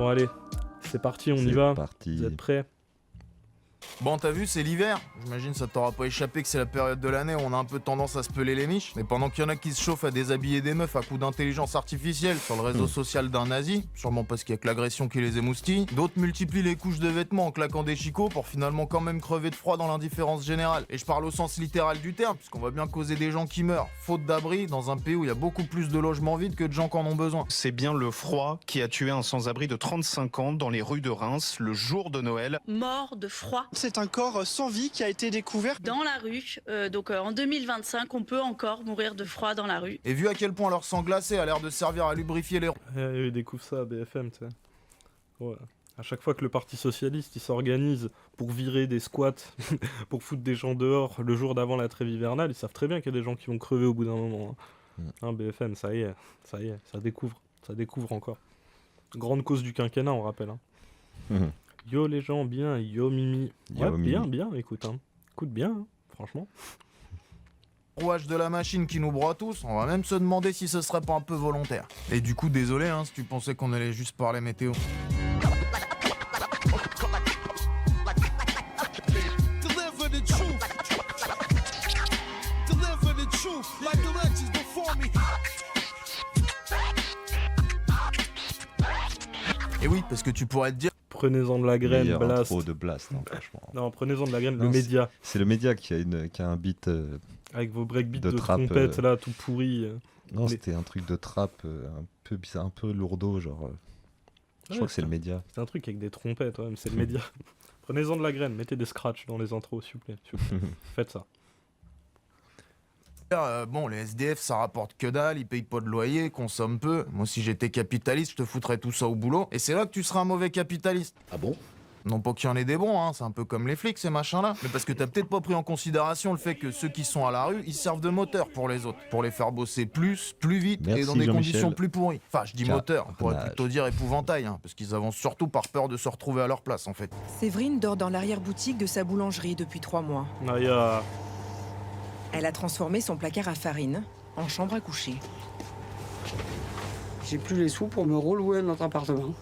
Bon allez, c'est parti, on y C'est va. parti. Vous êtes prêts? Bon, t'as vu, c'est l'hiver. J'imagine ça t'aura pas échappé que c'est la période de l'année où on a un peu tendance à se peler les miches. Mais pendant qu'il y en a qui se chauffent à déshabiller des meufs à coups d'intelligence artificielle sur le réseau social d'un nazi, sûrement parce qu'il y a que l'agression qui les émoustille, d'autres multiplient les couches de vêtements en claquant des chicots pour finalement quand même crever de froid dans l'indifférence générale. Et je parle au sens littéral du terme, puisqu'on va bien causer des gens qui meurent, faute d'abri, dans un pays où il y a beaucoup plus de logements vides que de gens qui en ont besoin. C'est bien le froid qui a tué un sans-abri de 35 ans dans les rues de Reims le jour de Noël. Mort de froid C'est un corps sans vie qui a été découvert dans la rue. En 2025, on peut encore mourir de froid dans la rue. Et vu à quel point leur sang glacé a l'air de servir à lubrifier les... Ils découvrent ça à BFM, tu sais. Ouais. À chaque fois que le Parti Socialiste il s'organise pour virer des squats, pour foutre des gens dehors le jour d'avant la trêve hivernale, ils savent très bien qu'il y a des gens qui vont crever au bout d'un moment. Hein, BFM, ça y est, ça découvre encore. Grande cause du quinquennat, on rappelle. Hein. Yo les gens, bien, yo Mimi. Ouais, Yo, Mimi. bien, écoute, hein. Écoute bien, hein, franchement. Rouage de la machine qui nous broie tous, on va même se demander si ce serait pas un peu volontaire. Et du coup, désolé si tu pensais qu'on allait juste parler météo. Deliver the truth. Deliver the truth like the legends before me. Et oui, parce que tu pourrais te dire... Prenez-en de la graine, Meilleure Blast. intro de Blast, hein, franchement. Non, prenez-en de la graine, Non, le média. C'est le média qui a un beat. Avec vos breakbeats de de trap, trompette là, tout pourri. Non, Mais- c'était un truc de trap un peu bizarre, un peu lourdeau, genre. Je Ouais, crois que c'est le média. C'est un truc avec des trompettes, ouais, mais c'est le média. Prenez-en de la graine, mettez des scratchs dans les intros, s'il vous plaît. Faites ça. Bon, les SDF, ça rapporte que dalle, ils payent pas de loyer, consomment peu. Moi, si j'étais capitaliste, je te foutrais tout ça au boulot. Et c'est là que tu serais un mauvais capitaliste. Ah bon? Non pas qu'il y en ait des bons, c'est un peu comme les flics, ces machins-là. Mais parce que t'as peut-être pas pris en considération le fait que ceux qui sont à la rue, ils servent de moteur pour les autres. Pour les faire bosser plus vite et Merci, dans des Jean-Michel. conditions plus pourries. Enfin, je dis moteur, on pourrait Carnage. plutôt dire épouvantail, parce qu'ils avancent surtout par peur de se retrouver à leur place, en fait. Séverine dort dans l'arrière-boutique de sa boulangerie depuis 3 mois. Aïe, ah. Elle a transformé son placard à farine en chambre à coucher. J'ai plus les sous pour me relouer notre appartement.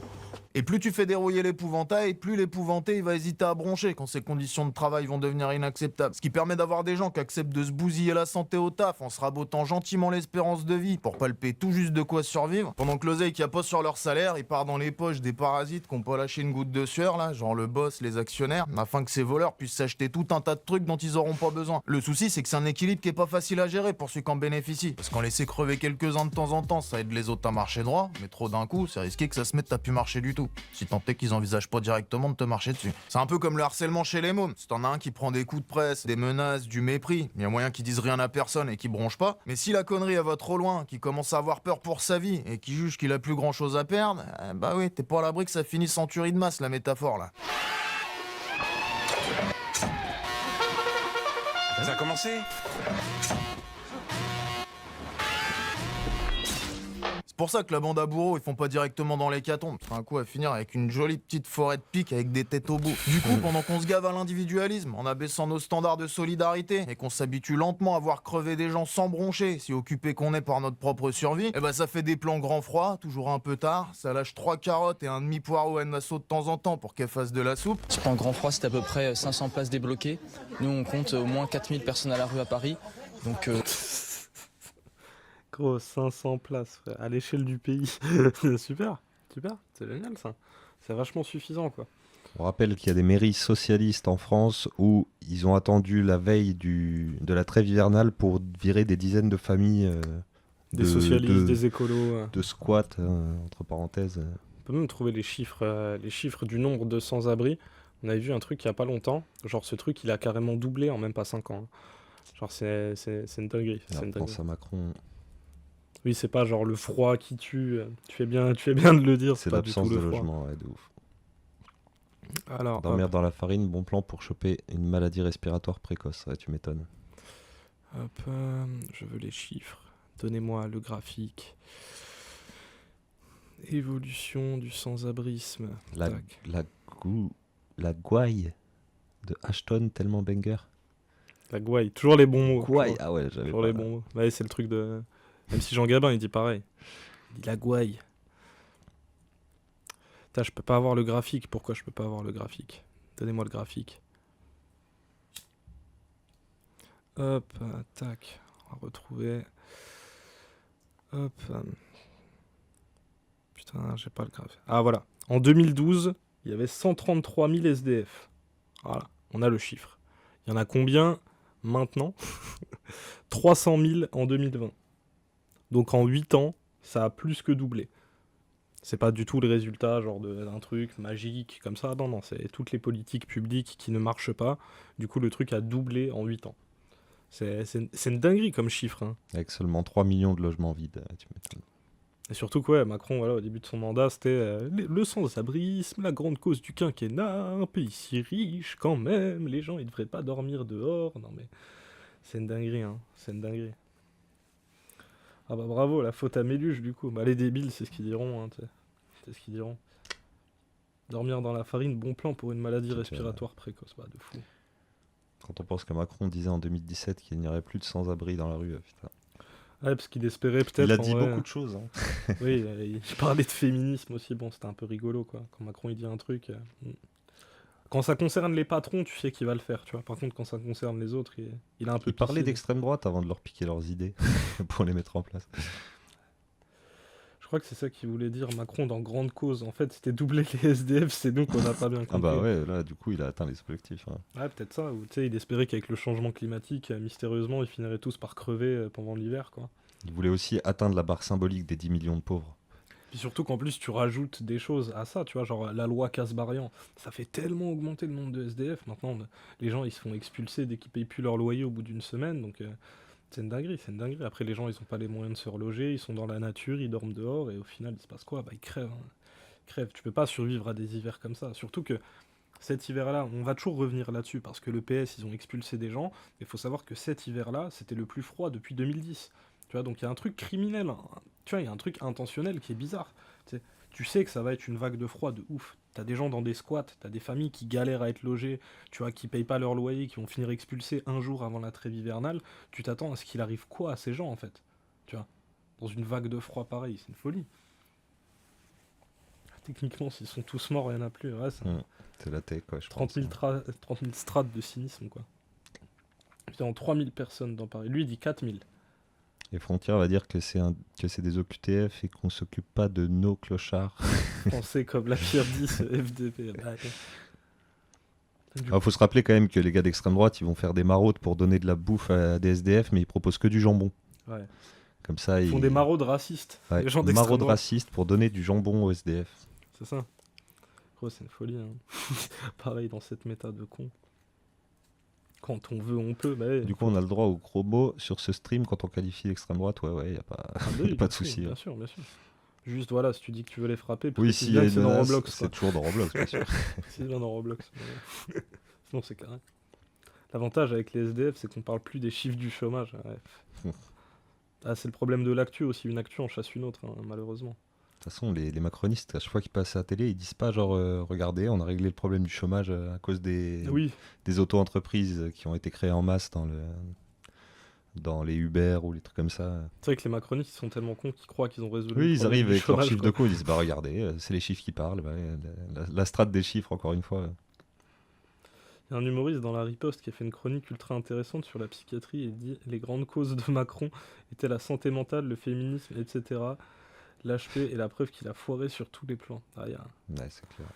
Et plus tu fais dérouiller l'épouvantail, plus l'épouvanté il va hésiter à broncher quand ses conditions de travail vont devenir inacceptables. Ce qui permet d'avoir des gens qui acceptent de se bousiller la santé au taf en se rabotant gentiment l'espérance de vie pour palper tout juste de quoi survivre, pendant que l'oseille qu'il n'y a pas sur leur salaire, il part dans les poches des parasites qui n'ont pas lâché une goutte de sueur, là, genre le boss, les actionnaires, afin que ces voleurs puissent s'acheter tout un tas de trucs dont ils auront pas besoin. Le souci, c'est que c'est un équilibre qui est pas facile à gérer pour celui qui en bénéficie. Parce qu'en laisser crever quelques-uns de temps en temps, ça aide les autres à marcher droit, mais trop d'un coup, c'est risqué que ça se mette à plus marcher du tout. Si tant est qu'ils envisagent pas directement de te marcher dessus. C'est un peu comme le harcèlement chez les mômes. Si t'en as un qui prend des coups de presse, des menaces, du mépris, il y a moyen qu'ils disent rien à personne et qu'ils bronchent pas. Mais si la connerie elle va trop loin, qu'il commence à avoir peur pour sa vie et qu'il juge qu'il a plus grand chose à perdre, bah oui, t'es pas à l'abri que ça finisse en tuerie de masse, la métaphore là. Ça a commencé? C'est pour ça que la bande à bourreaux, ils font pas directement dans l'hécatombe. C'est un coup à finir avec une jolie petite forêt de piques avec des têtes au bout. Du coup, pendant qu'on se gave à l'individualisme, en abaissant nos standards de solidarité, et qu'on s'habitue lentement à voir crever des gens sans broncher, si occupés qu'on est par notre propre survie, et bah ça fait des plans grand froid, toujours un peu tard, ça lâche 3 carottes et un demi-poireau à nasso de temps en temps pour qu'elles fassent de la soupe. Ce plan grand froid, c'est à peu près 500 places débloquées. Nous, on compte au moins 4000 personnes à la rue à Paris. Donc, Gros, 500 places, frère, à l'échelle du pays. Super, c'est génial ça. C'est vachement suffisant, quoi. On rappelle qu'il y a des mairies socialistes en France où ils ont attendu la veille de la trêve hivernale pour virer des dizaines de familles. Des socialistes, des écolos. De squats, entre parenthèses. On peut même trouver les chiffres du nombre de sans-abri. On avait vu un truc il y a pas longtemps. Genre, ce truc, il a carrément doublé en même pas 5 ans. Genre, c'est une dinguerie. Et on pense à Macron. Oui, c'est pas genre le froid qui tue. Tu fais bien de le dire. C'est pas du l'absence tout de le froid. logement, ouais, de ouf. Alors, Dormir dans la farine, bon plan pour choper une maladie respiratoire précoce. Ouais, tu m'étonnes. hop, je veux les chiffres. Donnez-moi le graphique. Évolution du sans-abrisme. Tac. La gouaille de Ashton, tellement banger. La gouaille, toujours les bons mots. Gouaille, ah ouais, j'avais Toujours pas. les bons mots. Ouais, c'est le truc de... Même si Jean Gabin, il dit pareil. Il dit la gouaille. Putain, je peux pas avoir le graphique. Pourquoi je peux pas avoir le graphique? Donnez-moi le graphique. Hop, tac. On va retrouver. Hop. Putain, j'ai pas le graphique. Ah voilà. En 2012, il y avait 133 000 SDF. Voilà, on a le chiffre. Il y en a combien maintenant? 300 000 en 2020. Donc en 8 ans, ça a plus que doublé. C'est pas du tout le résultat genre d'un truc magique comme ça. Non, non, c'est toutes les politiques publiques qui ne marchent pas. Du coup, le truc a doublé en 8 ans. C'est une dinguerie comme chiffre. Hein. Avec seulement 3 millions de logements vides, tu m'étonnes. Et surtout que ouais, Macron, voilà, au début de son mandat, c'était le sans-abrisme, la grande cause du quinquennat, un pays si riche quand même, les gens ils devraient pas dormir dehors. Non mais c'est une dinguerie, hein, c'est une dinguerie. Ah bah bravo, la faute à Méluche du coup. Bah les débiles, c'est ce qu'ils diront, hein, c'est ce qu'ils diront. Dormir dans la farine, bon plan pour une maladie respiratoire précoce, bah de fou. Quand on pense que Macron disait en 2017 qu'il n'y aurait plus de sans-abri dans la rue, putain. Ouais, parce qu'il espérait peut-être... Il a dit vrai, beaucoup de choses. Hein. Oui, il parlait de féminisme aussi, bon, c'était un peu rigolo, quoi. Quand Macron, il dit un truc... Quand ça concerne les patrons, tu sais qu'il va le faire, tu vois. Par contre, quand ça concerne les autres, il a un peu... Il parlait d'extrême droite avant de leur piquer leurs idées, pour les mettre en place. Je crois que c'est ça qu'il voulait dire, Macron, dans grande cause. En fait, c'était doubler les SDF, c'est nous qu'on n'a pas bien compris. Ah bah ouais, là, du coup, il a atteint les objectifs. Hein. Ouais, peut-être ça, ou tu sais, il espérait qu'avec le changement climatique, mystérieusement, ils finiraient tous par crever pendant l'hiver, quoi. Il voulait aussi atteindre la barre symbolique des 10 millions de pauvres. Puis surtout qu'en plus, tu rajoutes des choses à ça, tu vois, genre la loi Kasbarian. Ça fait tellement augmenter le nombre de SDF. Maintenant, les gens, ils se font expulser dès qu'ils payent plus leur loyer au bout d'une semaine, donc... c'est une dinguerie, c'est une dinguerie. Après, les gens, ils ont pas les moyens de se reloger, ils sont dans la nature, ils dorment dehors, et au final, il se passe quoi? Bah, ils crèvent. Hein. Ils crèvent. Tu peux pas survivre à des hivers comme ça. Surtout que cet hiver-là, on va toujours revenir là-dessus, parce que le PS, ils ont expulsé des gens, mais il faut savoir que cet hiver-là, c'était le plus froid depuis 2010. Tu vois, donc il y a un truc criminel, hein. Tu vois, il y a un truc intentionnel qui est bizarre. Tu sais que ça va être une vague de froid de ouf. T'as des gens dans des squats, t'as des familles qui galèrent à être logées, tu vois, qui payent pas leur loyer, qui vont finir expulsés un jour avant la trêve hivernale. Tu t'attends à ce qu'il arrive quoi à ces gens, en fait? Tu vois, dans une vague de froid pareil, c'est une folie. Techniquement, s'ils sont tous morts, il n'y en a plus. Ouais, c'est la tech, quoi, je 30 000 pense. 30 000 strates de cynisme, quoi. Putain, 3 000 personnes dans Paris. Lui, il dit 4 000. Et Frontière va dire que c'est des OQTF et qu'on s'occupe pas de nos clochards. Pensez comme la pierre 10 FDP. Il faut se rappeler quand même que les gars d'extrême droite, ils vont faire des maraudes pour donner de la bouffe à des SDF, mais ils proposent que du jambon. Ouais. Comme ça, ils font des maraudes racistes. Ouais, les gens maraudes racistes pour donner du jambon aux SDF. C'est ça. Gros, c'est une folie. Hein. Pareil dans cette méta de con. Quand on veut, on peut. Bah, du coup, on a le droit au gros mot sur ce stream quand on qualifie l'extrême droite. Ouais, il n'y a pas, pas de souci. Bien sûr, bien sûr. Juste voilà, si tu dis que tu veux les frapper, oui, si c'est dans Roblox. C'est toujours dans Roblox, bien sûr. C'est bien dans Roblox. Sinon, c'est carré. L'avantage avec les SDF, c'est qu'on parle plus des chiffres du chômage. Ouais. C'est le problème de l'actu aussi. Une actu en chasse une autre, hein, malheureusement. De toute façon, les macronistes, à chaque fois qu'ils passent à la télé, ils disent pas genre regardez, on a réglé le problème du chômage à cause des auto-entreprises qui ont été créées en masse dans les Uber ou les trucs comme ça. C'est vrai que les macronistes ils sont tellement cons qu'ils croient qu'ils ont résolu le problème. Oui, ils arrivent avec leurs chiffres quoi. de co, ils disent bah regardez, c'est les chiffres qui parlent. Bah, la strate des chiffres, encore une fois. Il y a un humoriste dans la Riposte qui a fait une chronique ultra intéressante sur la psychiatrie et dit les grandes causes de Macron étaient la santé mentale, le féminisme, etc. L'HP est la preuve qu'il a foiré sur tous les plans. Ouais, c'est clair.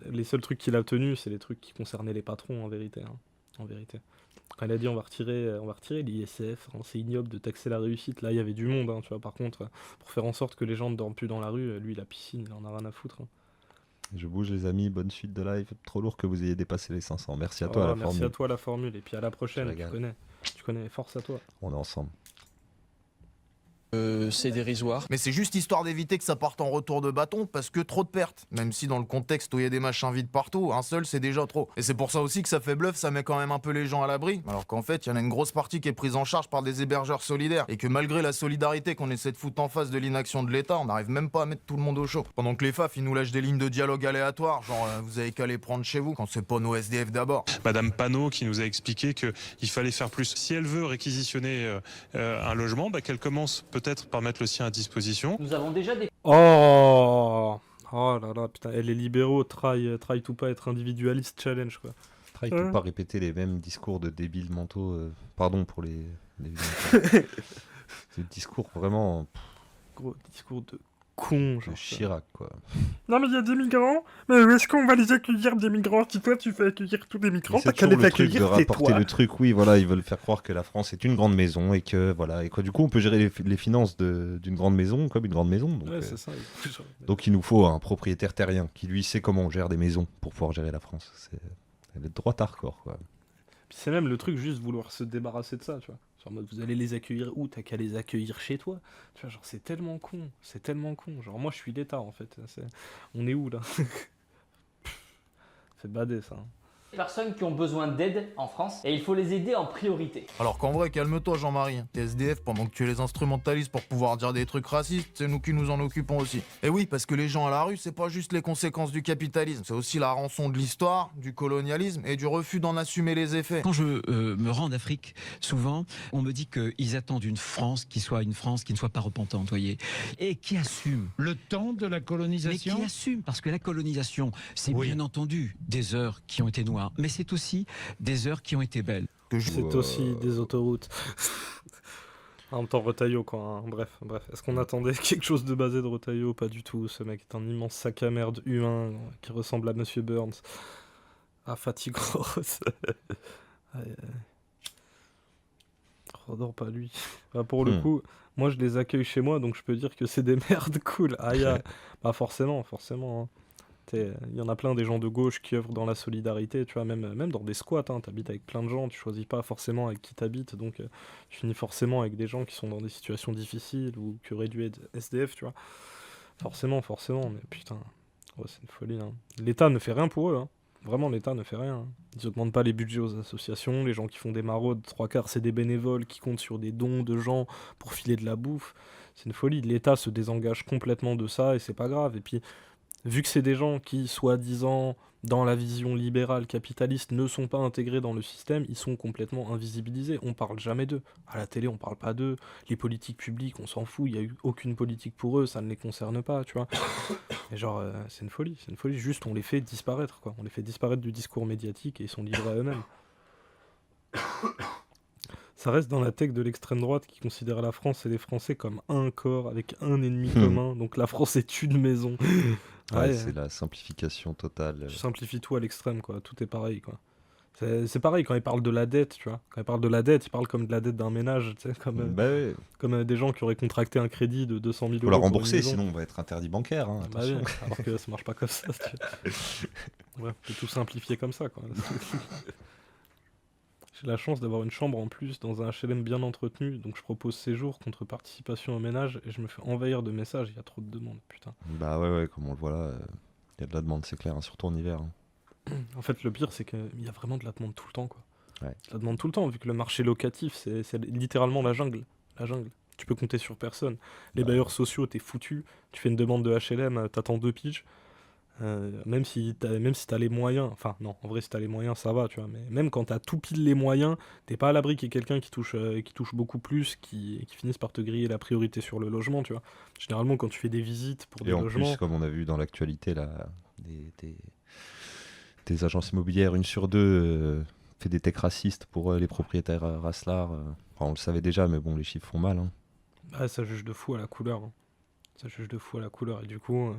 Les seuls trucs qu'il a tenus, c'est les trucs qui concernaient les patrons, en vérité. Hein. En vérité. Quand il a dit on va retirer l'ISF, hein, c'est ignoble de taxer la réussite. Là, il y avait du monde, hein, tu vois. Par contre, pour faire en sorte que les gens ne dorment plus dans la rue, lui, la piscine, il en a rien à foutre. Hein. Je bouge, les amis. Bonne suite de live. Trop lourd que vous ayez dépassé les 500. Merci à toi, la formule. Merci à toi, la formule. Et puis à la prochaine, tu connais. Force à toi. On est ensemble. C'est dérisoire. Mais c'est juste histoire d'éviter que ça parte en retour de bâton parce que trop de pertes. Même si dans le contexte où il y a des machins vides partout, un seul c'est déjà trop. Et c'est pour ça aussi que ça fait bluff, ça met quand même un peu les gens à l'abri. Alors qu'en fait, il y en a une grosse partie qui est prise en charge par des hébergeurs solidaires. Et que malgré la solidarité qu'on essaie de foutre en face de l'inaction de l'État, on n'arrive même pas à mettre tout le monde au chaud. Pendant que les FAF, ils nous lâchent des lignes de dialogue aléatoires, genre vous avez qu'à les prendre chez vous quand c'est pas nos SDF d'abord. Madame Panot qui nous a expliqué qu'il fallait faire plus. Si elle veut réquisitionner un logement, qu'elle commence peut-être par mettre le sien à disposition. Nous avons déjà des... Oh Oh là là, putain, les libéraux try to pas être individualiste challenge, quoi. Try to pas répéter les mêmes discours de débiles mentaux. Pardon pour les ce discours vraiment... Gros discours de con, genre. De Chirac, quoi. Non mais il y a des migrants, mais est-ce qu'on va les accueillir des migrants? Si toi tu fais accueillir tous les migrants, t'as qu'à les accueillir, c'est toi. Le truc, oui, voilà, ils veulent faire croire que la France est une grande maison et que, voilà, et quoi, du coup on peut gérer les finances d'une grande maison comme une grande maison. Donc, ouais, c'est ça. Donc il nous faut un propriétaire terrien qui lui sait comment on gère des maisons pour pouvoir gérer la France. Elle est droit hardcore, quoi. Puis c'est même le truc, juste vouloir se débarrasser de ça, tu vois. Genre en mode, vous allez les accueillir où? T'as qu'à les accueillir chez toi. Tu vois, genre, c'est tellement con. C'est tellement con. Genre, moi, je suis l'État, en fait. On est où, là? C'est badé, ça. Personnes qui ont besoin d'aide en France et il faut les aider en priorité. Alors qu'en vrai, calme-toi Jean-Marie, t'es SDF pendant que tu les instrumentalises pour pouvoir dire des trucs racistes, c'est nous qui nous en occupons aussi. Et oui, parce que les gens à la rue, c'est pas juste les conséquences du capitalisme, c'est aussi la rançon de l'histoire, du colonialisme et du refus d'en assumer les effets. Quand je me rends en Afrique, souvent, on me dit qu'ils attendent une France qui ne soit pas repentante, voyez, et qui assume. Le temps de la colonisation? Mais qui assume, parce que la colonisation, c'est bien entendu des heures qui ont été noires, mais c'est aussi des heures qui ont été belles. C'est aussi des autoroutes. En même temps, Retailleau, quoi. Hein. Bref. Est-ce qu'on attendait quelque chose de basé de Retailleau? Pas du tout. Ce mec est un immense sac à merde humain qui ressemble à Monsieur Burns. Ah, fatigue grosse. Oh non, pas lui. Bah, pour le coup, moi, je les accueille chez moi, donc je peux dire que c'est des merdes cool. Bah forcément. Hein. Il y en a plein des gens de gauche qui œuvrent dans la solidarité, tu vois, même dans des squats, hein, t'habites avec plein de gens, tu choisis pas forcément avec qui t'habites, donc tu finis forcément avec des gens qui sont dans des situations difficiles ou qui auraient dû être SDF, tu vois. Forcément, mais putain, c'est une folie. Hein. L'État ne fait rien pour eux, hein. Vraiment, l'État ne fait rien. Hein. Ils augmentent pas les budgets aux associations, les gens qui font des maraudes, 3/4 c'est des bénévoles qui comptent sur des dons de gens pour filer de la bouffe. C'est une folie, l'État se désengage complètement de ça et c'est pas grave. Et puis, vu que c'est des gens qui, soi-disant, dans la vision libérale capitaliste, ne sont pas intégrés dans le système, ils sont complètement invisibilisés. On parle jamais d'eux. À la télé, on parle pas d'eux. Les politiques publiques, on s'en fout. Il y a eu aucune politique pour eux, ça ne les concerne pas, tu vois. Et genre, c'est une folie. Juste, on les fait disparaître, quoi. On les fait disparaître du discours médiatique et ils sont livrés à eux-mêmes. Ça reste dans la tech de l'extrême droite qui considère la France et les Français comme un corps avec un ennemi commun. Donc la France est une maison. Ouais, c'est la simplification totale. Tu simplifies tout à l'extrême, quoi. Tout est pareil, quoi. C'est pareil quand ils parlent de la dette, tu vois. Quand ils parlent de la dette, ils parlent comme de la dette d'un ménage, tu sais, comme des gens qui auraient contracté un crédit de 200 000 euros. Faut la rembourser, sinon on va être interdit bancaire. Hein, bah oui, alors que ça marche pas comme ça. Ouais, on peut tout simplifier comme ça, quoi. J'ai la chance d'avoir une chambre en plus dans un HLM bien entretenu, donc je propose séjour contre participation au ménage et je me fais envahir de messages, il y a trop de demandes, putain. Bah ouais, comme on le voit là, il y a de la demande, c'est clair, hein, surtout en hiver. Hein. En fait, le pire, c'est qu'il y a vraiment de la demande tout le temps, quoi. Ouais. De la demande tout le temps, vu que le marché locatif, c'est littéralement la jungle. La jungle. Tu peux compter sur personne. Les bailleurs sociaux, t'es foutu. Tu fais une demande de HLM, t'attends 2 piges. Même si t'as les moyens, enfin non, en vrai si t'as les moyens ça va, tu vois, mais même quand t'as tout pile les moyens, t'es pas à l'abri qu'il y ait quelqu'un qui touche beaucoup plus, qui finisse par te griller la priorité sur le logement, tu vois. Généralement quand tu fais des visites pour des logements... Et en plus, comme on a vu dans l'actualité, là, des agences immobilières, 1 sur 2 fait des techs racistes pour les propriétaires racelars. Enfin, on le savait déjà, mais bon, les chiffres font mal. Hein. Bah, ça juge de fou à la couleur. Hein. Ça juge de fou à la couleur, et du coup...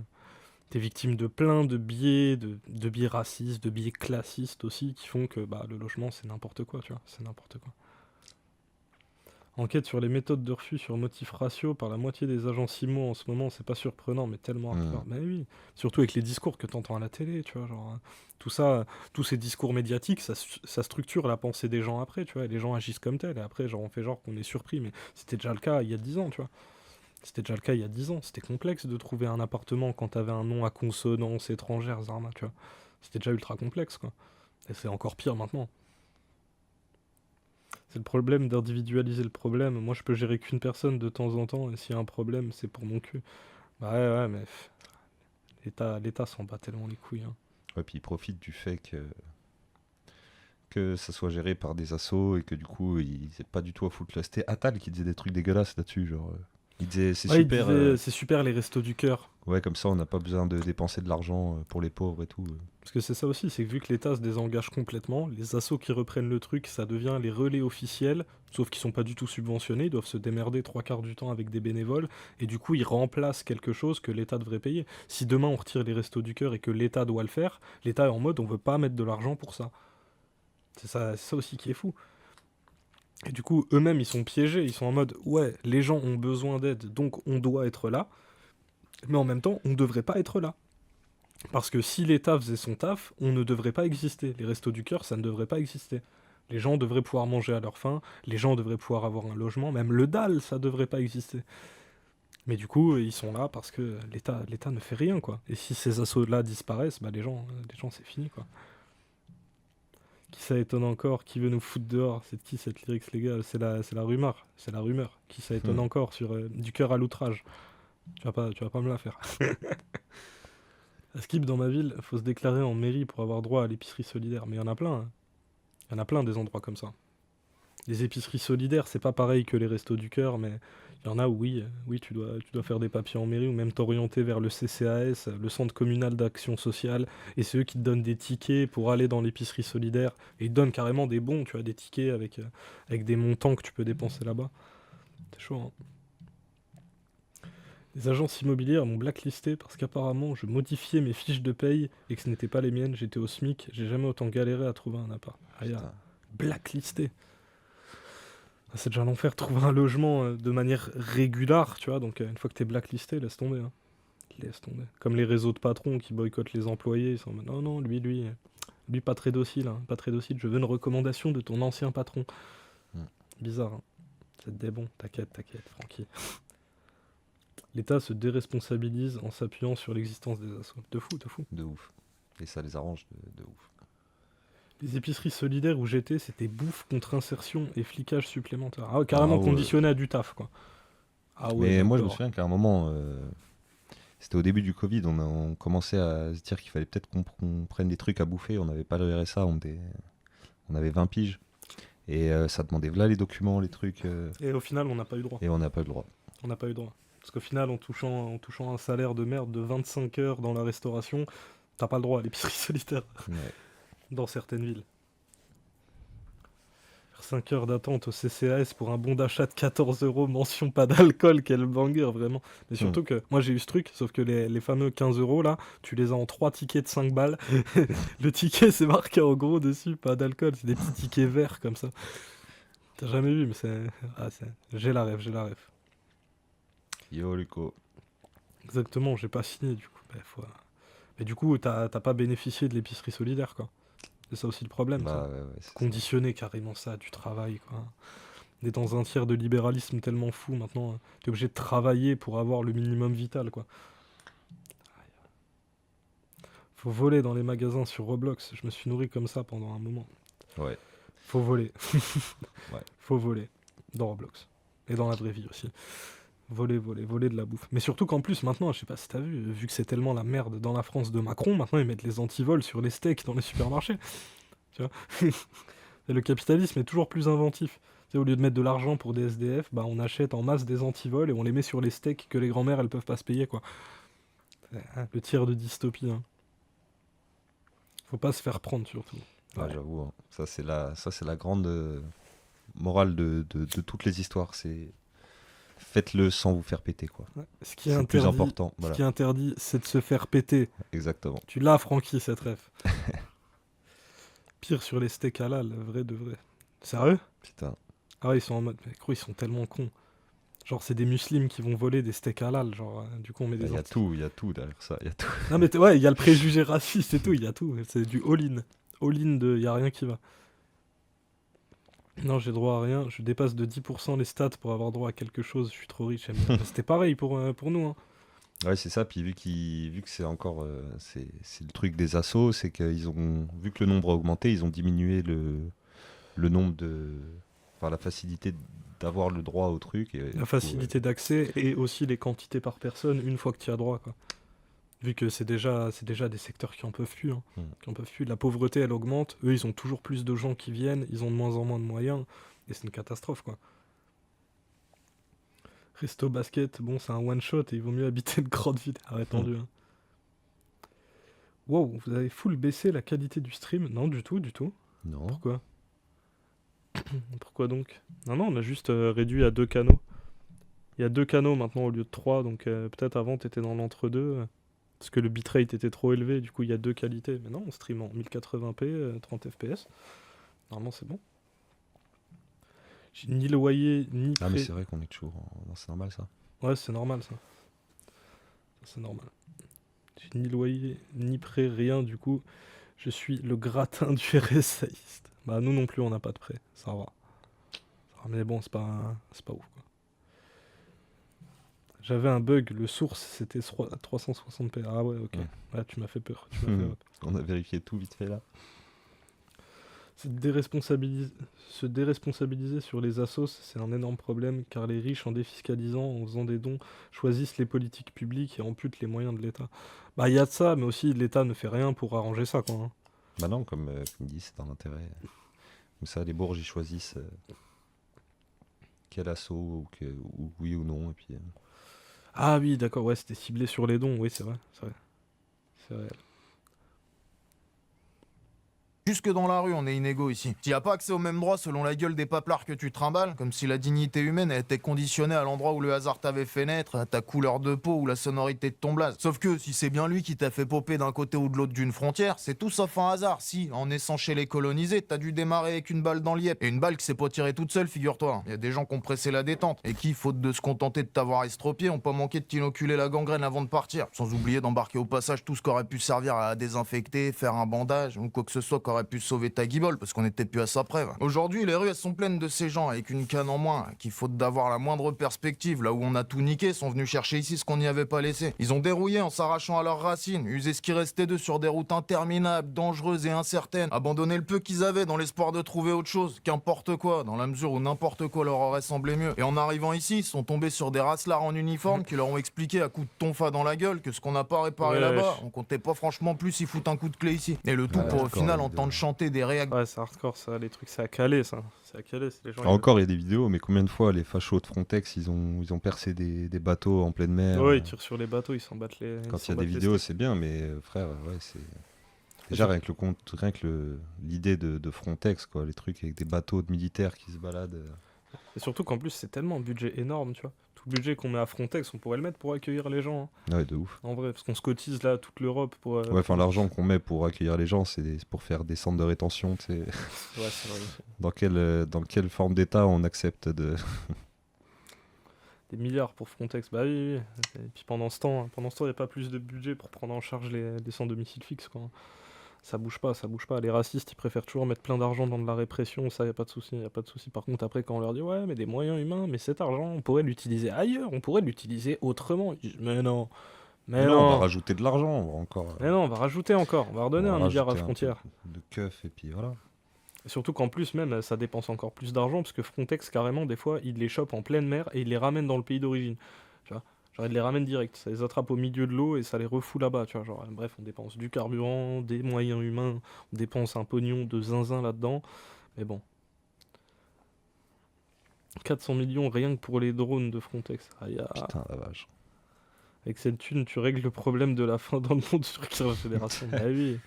T'es victime de plein de biais, de biais racistes, de biais classistes aussi, qui font que bah, le logement, c'est n'importe quoi, tu vois, c'est n'importe quoi. Enquête sur les méthodes de refus sur motif ratio par la moitié des agents IMO en ce moment, c'est pas surprenant, mais tellement hardcore. Mais oui, surtout avec les discours que t'entends à la télé, tu vois, genre, tout ça, tous ces discours médiatiques, ça structure la pensée des gens après, tu vois, et les gens agissent comme tel, et après, genre, on fait genre qu'on est surpris, mais c'était déjà le cas il y a 10 ans, tu vois. C'était déjà le cas il y a 10 ans. C'était complexe de trouver un appartement quand t'avais un nom à consonance étrangère, Zarma, tu vois. C'était déjà ultra complexe, quoi. Et c'est encore pire maintenant. C'est le problème d'individualiser le problème. Moi, je peux gérer qu'une personne de temps en temps, et s'il y a un problème, c'est pour mon cul. Bah ouais, mais... L'État s'en bat tellement les couilles. Hein. Ouais, puis il profite du fait que ça soit géré par des assos, et que du coup, il c'est pas du tout à foutre là. C'était Attal qui disait des trucs dégueulasses là-dessus, genre... Il disait c'est Ouais, super. c'est super les restos du cœur. Ouais, comme ça, on n'a pas besoin de dépenser de l'argent pour les pauvres et tout. Parce que c'est ça aussi, c'est que vu que l'État se désengage complètement, les assos qui reprennent le truc, ça devient les relais officiels, sauf qu'ils sont pas du tout subventionnés, ils doivent se démerder 3/4 du temps avec des bénévoles, et du coup ils remplacent quelque chose que l'État devrait payer. Si demain on retire les restos du cœur et que l'État doit le faire, l'État est en mode on veut pas mettre de l'argent pour ça. C'est ça aussi qui est fou. Et du coup, eux-mêmes, ils sont piégés, ils sont en mode ouais, les gens ont besoin d'aide, donc on doit être là, mais en même temps, on devrait pas être là. Parce que si l'État faisait son taf, on ne devrait pas exister. Les restos du cœur, ça ne devrait pas exister. Les gens devraient pouvoir manger à leur faim, les gens devraient pouvoir avoir un logement, même le dalle, ça devrait pas exister. Mais du coup, ils sont là parce que l'État ne fait rien, quoi. Et si ces assos-là disparaissent, bah les gens c'est fini, quoi. Qui ça étonne encore? Qui veut nous foutre dehors? C'est de qui cette lyrics, les gars? C'est la rumeur. C'est la rumeur. Qui ça étonne encore sur du cœur à l'outrage? Tu vas pas me la faire. À Skip, dans ma ville, faut se déclarer en mairie pour avoir droit à l'épicerie solidaire. Mais il y en a plein. Hein. Il y en a plein des endroits comme ça. Les épiceries solidaires, c'est pas pareil que les restos du cœur, mais il y en a où oui, tu dois faire des papiers en mairie ou même t'orienter vers le CCAS, le Centre communal d'action sociale, et c'est eux qui te donnent des tickets pour aller dans l'épicerie solidaire. Et ils te donnent carrément des bons, tu vois, des tickets avec des montants que tu peux dépenser là-bas. C'est chaud, hein. Les agences immobilières m'ont blacklisté parce qu'apparemment je modifiais mes fiches de paye et que ce n'était pas les miennes, j'étais au SMIC, j'ai jamais autant galéré à trouver un appart. Blacklisté. C'est déjà l'enfer, trouver un logement de manière régulière, tu vois, donc une fois que t'es blacklisté, laisse tomber. Hein. Laisse tomber. Comme les réseaux de patrons qui boycottent les employés, ils sont en mode non, lui, pas très docile, hein, pas très docile, je veux une recommandation de ton ancien patron. Bizarre, hein. C'est des bons, t'inquiète, tranquille. L'État se déresponsabilise en s'appuyant sur l'existence des assos. De fou. De ouf. Et ça les arrange de ouf. Les épiceries solidaires où j'étais, c'était bouffe contre insertion et flicage supplémentaire. Ah, carrément conditionné à du taf, quoi. Ah ouais. Mais moi, je me souviens qu'à un moment, c'était au début du Covid, on commençait à se dire qu'il fallait peut-être qu'on prenne des trucs à bouffer. On n'avait pas le RSA, on avait 20 piges. Et ça demandait voilà les documents, les trucs. Et au final, on n'a pas eu droit. Et on n'a pas eu le droit. On n'a pas eu droit. Parce qu'au final, en touchant un salaire de merde de 25 heures dans la restauration, t'as pas le droit à l'épicerie solidaire. Ouais. Dans certaines villes. Faire 5 heures d'attente au CCAS pour un bon d'achat de 14 €, mention pas d'alcool, quel banger, vraiment. Mais surtout que, moi j'ai eu ce truc, sauf que les fameux 15 € là, tu les as en 3 tickets de 5 balles. Le ticket, c'est marqué en gros dessus, pas d'alcool, c'est des petits tickets verts comme ça. T'as jamais vu, mais c'est... J'ai la rêve. Yo, Luco. Exactement, j'ai pas signé du coup. Mais du coup, t'as pas bénéficié de l'épicerie solidaire, quoi. C'est ça aussi le problème. Bah, ça. ouais, Conditionner carrément ça, du travail, quoi. On est dans un tiers de libéralisme tellement fou maintenant. T'es obligé de travailler pour avoir le minimum vital, quoi. Faut voler dans les magasins sur Roblox. Je me suis nourri comme ça pendant un moment. Ouais. Faut voler. Ouais. Faut voler. Dans Roblox. Et dans la vraie vie aussi. Voler de la bouffe. Mais surtout qu'en plus, maintenant, je sais pas si t'as vu que c'est tellement la merde dans la France de Macron, maintenant ils mettent les antivols sur les steaks dans les supermarchés. Tu vois. Et le capitalisme est toujours plus inventif. Tu sais, au lieu de mettre de l'argent pour des SDF, bah on achète en masse des antivols et on les met sur les steaks que les grand-mères elles peuvent pas se payer, quoi. Le tiers de dystopie. Hein. Faut pas se faire prendre surtout. Ouais, j'avoue. Hein. Ça c'est la grande morale de toutes les histoires. C'est faites-le sans vous faire péter, quoi. Ouais. Ce qui c'est est le plus important. Ce qui est interdit, c'est de se faire péter. Exactement. Tu l'as, Francky, cette ref. Pire sur les steaks halal, vrai de vrai. Sérieux? Putain. Ah ouais, ils sont en mode... Mais gros, ils sont tellement cons. Genre, c'est des musulmans qui vont voler des steaks halal. Genre, du coup, on met des... Il y a tout derrière ça. Y a tout. Non, mais ouais, il y a le préjugé raciste et tout. Il y a tout. C'est du all-in. All-in de... Il y a rien qui va. Non, j'ai droit à rien. Je dépasse de 10% les stats pour avoir droit à quelque chose. Je suis trop riche. C'était pareil pour nous. Hein. Ouais, c'est ça. Puis vu que c'est encore... c'est le truc des assos, c'est qu'ils ont... Vu que le nombre a augmenté, ils ont diminué le nombre de... Enfin, la facilité d'avoir le droit au truc. Et, la facilité d'accès et aussi les quantités par personne une fois que tu as droit, quoi. Vu que c'est déjà des secteurs qui en peuvent plus. Hein, qui en peuvent plus. La pauvreté, elle augmente. Eux, ils ont toujours plus de gens qui viennent. Ils ont de moins en moins de moyens. Et c'est une catastrophe, quoi. Resto basket, bon, c'est un one-shot et il vaut mieux habiter une grande ville. Ah, tendu. Hein. Wow, vous avez full baissé la qualité du stream? Non, du tout. Non. Pourquoi? Pourquoi donc? Non, on a juste réduit à 2 canaux. Il y a 2 canaux maintenant au lieu de 3, donc peut-être avant t'étais dans l'entre-deux, parce que le bitrate était trop élevé, du coup il y a 2 qualités. Mais non, on stream en 1080p, 30 fps. Normalement c'est bon. J'ai ni loyer, ni Ah mais c'est vrai qu'on est toujours... Non, c'est normal ça. Ouais, c'est normal ça. C'est normal. J'ai ni loyer, ni prêt, rien, du coup je suis le gratin du RSAiste. Bah nous non plus on n'a pas de prêt, ça va. Mais bon, c'est pas ouf quoi. J'avais un bug, le source c'était 360p. Ah ouais, ok. Ouais, tu m'as fait peur. On a vérifié tout vite fait là. Se déresponsabiliser sur les assos, c'est un énorme problème car les riches, en défiscalisant, en faisant des dons, choisissent les politiques publiques et amputent les moyens de l'État. Bah il y a de ça, mais aussi l'État ne fait rien pour arranger ça quoi. Hein. Bah non, comme dit, c'est dans l'intérêt. Comme ça, les bourges ils choisissent quel asso ou oui ou non et puis. Ah oui, d'accord, ouais, c'était ciblé sur les dons, oui, c'est vrai. C'est vrai. Jusque dans la rue, on est inégaux ici. Tu n'as pas accès aux mêmes droits selon la gueule des paplards que tu trimbales, comme si la dignité humaine était conditionnée à l'endroit où le hasard t'avait fait naître, à ta couleur de peau ou la sonorité de ton blaze. Sauf que si c'est bien lui qui t'a fait popper d'un côté ou de l'autre d'une frontière, c'est tout sauf un hasard. Si, en naissant chez les colonisés, t'as dû démarrer avec une balle dans l'iep. Et une balle qui s'est pas tirée toute seule, figure-toi. Il y a des gens qui ont pressé la détente, et qui, faute de se contenter de t'avoir estropié, ont pas manqué de t'inoculer la gangrène avant de partir. Sans oublier d'embarquer au passage tout ce qui aurait pu servir à désinfecter, faire un bandage, ou quoi que ce soit qui aurait pu sauver ta guibole, parce qu'on était plus à sa preuve. Aujourd'hui, les rues, elles sont pleines de ces gens avec une canne en moins, qui, faute d'avoir la moindre perspective, là où on a tout niqué, sont venus chercher ici ce qu'on n'y avait pas laissé. Ils ont dérouillé en s'arrachant à leurs racines, usé ce qui restait d'eux sur des routes interminables, dangereuses et incertaines, abandonné le peu qu'ils avaient dans l'espoir de trouver autre chose, qu'importe quoi, dans la mesure où n'importe quoi leur aurait semblé mieux. Et en arrivant ici, ils sont tombés sur des racelards en uniforme qui leur ont expliqué à coups de tonfa dans la gueule que ce qu'on n'a pas réparé là-bas, on comptait pas franchement plus y foutre un coup de clé ici. Et le tout pour au final entendre chanter des réactions. Ouais, c'est hardcore ça, les trucs, c'est à Calais ça. C'est à Calais, c'est les gens. Encore, il y a des vidéos, mais combien de fois les fachos de Frontex, ils ont percé des bateaux en pleine mer. Ouais, ils tirent sur les bateaux, ils s'en battent les. Quand il y a des vidéos, c'est bien, mais frère, ouais, c'est. Déjà, rien que l'idée de Frontex, quoi, les trucs avec des bateaux de militaires qui se baladent. Et surtout qu'en plus, c'est tellement un budget énorme, tu vois. Tout le budget qu'on met à Frontex, on pourrait le mettre pour accueillir les gens. Hein. Ouais, de ouf. En vrai, parce qu'on se cotise là, toute l'Europe pour. Ouais, enfin, l'argent qu'on met pour accueillir les gens, c'est pour faire des centres de rétention, tu sais. Ouais, c'est vrai. Dans quelle forme d'état on accepte de. Des milliards pour Frontex, bah oui. Et puis pendant ce temps, il n'y a pas plus de budget pour prendre en charge les sans-domicile fixe, quoi. Ça bouge pas. Les racistes, ils préfèrent toujours mettre plein d'argent dans de la répression, ça, y a pas de souci. Par contre, après, quand on leur dit, ouais, mais des moyens humains, mais cet argent, on pourrait l'utiliser ailleurs, on pourrait l'utiliser autrement. Ils disent, mais non. On va rajouter de l'argent, on va encore. Mais non, on va rajouter encore. On va redonner un milliard à Frontières. De keuf, et puis voilà. Et surtout qu'en plus, même, ça dépense encore plus d'argent, parce que Frontex, carrément, des fois, ils les chopent en pleine mer et ils les ramènent dans le pays d'origine. Tu vois? Genre, ils les ramènent direct, ça les attrape au milieu de l'eau et ça les refout là-bas, tu vois. Genre, bref, on dépense du carburant, des moyens humains, on dépense un pognon de zinzin là-dedans. Mais bon. 400 millions rien que pour les drones de Frontex. Putain, la vache. Avec cette thune, tu règles le problème de la faim dans le monde sur la fédération. Bah oui.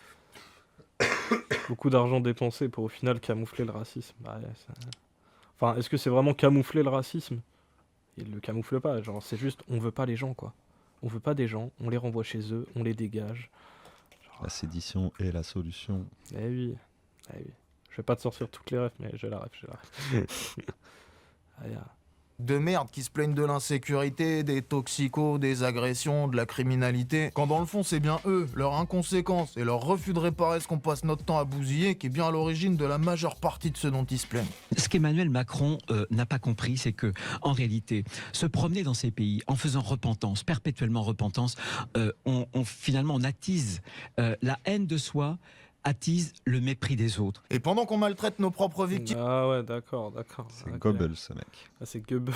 Beaucoup d'argent dépensé pour au final camoufler le racisme. Bah, enfin, est-ce que c'est vraiment camoufler le racisme? Ils le camouflent pas, genre c'est juste on veut pas les gens quoi. On veut pas des gens, on les renvoie chez eux, on les dégage. Genre... La sédition est la solution. Eh oui. Je vais pas te sortir toutes les refs, mais j'ai la ref. De merde qui se plaignent de l'insécurité, des toxicos, des agressions, de la criminalité, quand dans le fond c'est bien eux, leur inconséquence et leur refus de réparer ce qu'on passe notre temps à bousiller qui est bien à l'origine de la majeure partie de ce dont ils se plaignent. Ce qu'Emmanuel Macron n'a pas compris, c'est que en réalité, se promener dans ces pays en faisant repentance, perpétuellement repentance, finalement on attise la haine de soi, attise le mépris des autres. Et pendant qu'on maltraite nos propres victimes... Ah ouais, d'accord. C'est Goebbels, ce mec. Ah, c'est Goebbels.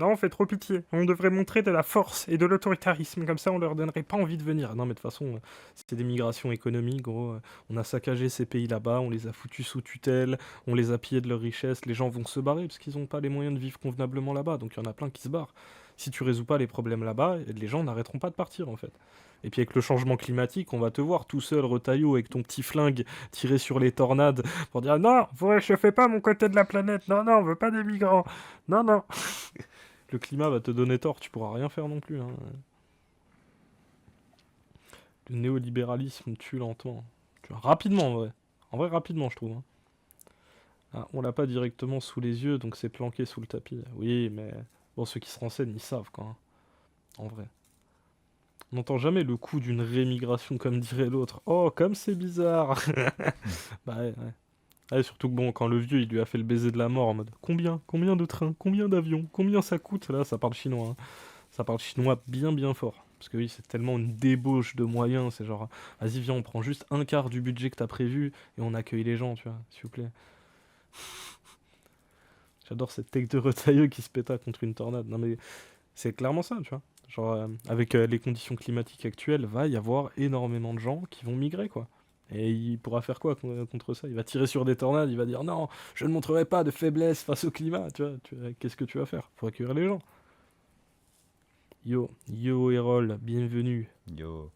Non, on fait trop pitié. On devrait montrer de la force et de l'autoritarisme. Comme ça, on leur donnerait pas envie de venir. Non, mais de toute façon, c'est des migrations économiques, gros. On a saccagé ces pays là-bas, on les a foutus sous tutelle, on les a pillés de leurs richesses. Les gens vont se barrer parce qu'ils n'ont pas les moyens de vivre convenablement là-bas. Donc il y en a plein qui se barrent. Si tu résous pas les problèmes là-bas, les gens n'arrêteront pas de partir, en fait. Et puis avec le changement climatique, on va te voir tout seul, Retailleau, avec ton petit flingue tiré sur les tornades pour dire « Non, vous réchauffez pas mon côté de la planète. Non, non, on veut pas des migrants. Non, non. » Le climat va te donner tort, tu pourras rien faire non plus. Hein. Le néolibéralisme tue lentement. Tu vois, rapidement, en vrai. En vrai, rapidement, je trouve. Hein. Ah, on l'a pas directement sous les yeux, donc c'est planqué sous le tapis. Oui, mais bon, ceux qui se renseignent, ils savent, quoi. Hein. En vrai. On n'entend jamais le coup d'une rémigration, comme dirait l'autre. Oh, comme c'est bizarre. Bah ouais, ouais. Ouais, surtout que bon, quand le vieux il lui a fait le baiser de la mort en mode combien de trains, combien d'avions, combien ça coûte, là ça parle chinois, hein. Ça parle chinois bien fort. Parce que oui, c'est tellement une débauche de moyens, c'est genre vas-y viens on prend juste un quart du budget que t'as prévu et on accueille les gens, tu vois, s'il vous plaît. J'adore cette tech de Retailleau qui se péta contre une tornade. Non mais c'est clairement ça, tu vois. Genre avec les conditions climatiques actuelles, va y avoir énormément de gens qui vont migrer quoi. Et il pourra faire quoi contre ça? Il va tirer sur des tornades, il va dire non, je ne montrerai pas de faiblesse face au climat. Tu vois, qu'est-ce que tu vas faire? Faut accueillir les gens. Yo Errol, bienvenue. Yo.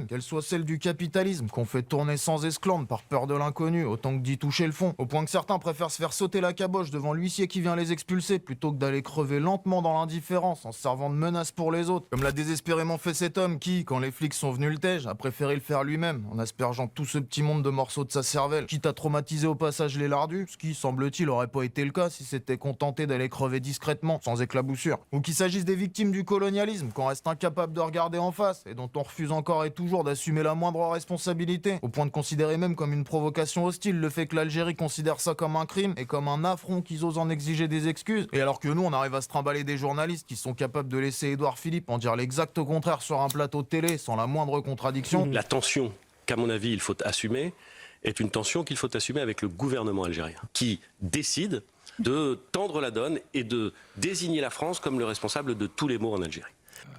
Qu'elle soit celle du capitalisme, qu'on fait tourner sans esclandre par peur de l'inconnu, autant que d'y toucher le fond, au point que certains préfèrent se faire sauter la caboche devant l'huissier qui vient les expulser, plutôt que d'aller crever lentement dans l'indifférence, en se servant de menaces pour les autres, comme l'a désespérément fait cet homme qui, quand les flics sont venus le tège, a préféré le faire lui-même, en aspergeant tout ce petit monde de morceaux de sa cervelle, quitte à traumatiser au passage les lardus, ce qui, semble-t-il, aurait pas été le cas si c'était contenté d'aller crever discrètement, sans éclaboussure. Ou qu'il s'agisse des victimes du colonialisme, qu'on reste incapable de regarder en face, et dont on refuse encore et toujours d'assumer la moindre responsabilité, au point de considérer même comme une provocation hostile le fait que l'Algérie considère ça comme un crime et comme un affront qu'ils osent en exiger des excuses, et alors que nous on arrive à se trimballer des journalistes qui sont capables de laisser Édouard Philippe en dire l'exact contraire sur un plateau de télé sans la moindre contradiction. La tension qu'à mon avis il faut assumer est une tension qu'il faut assumer avec le gouvernement algérien, qui décide de tendre la donne et de désigner la France comme le responsable de tous les maux en Algérie.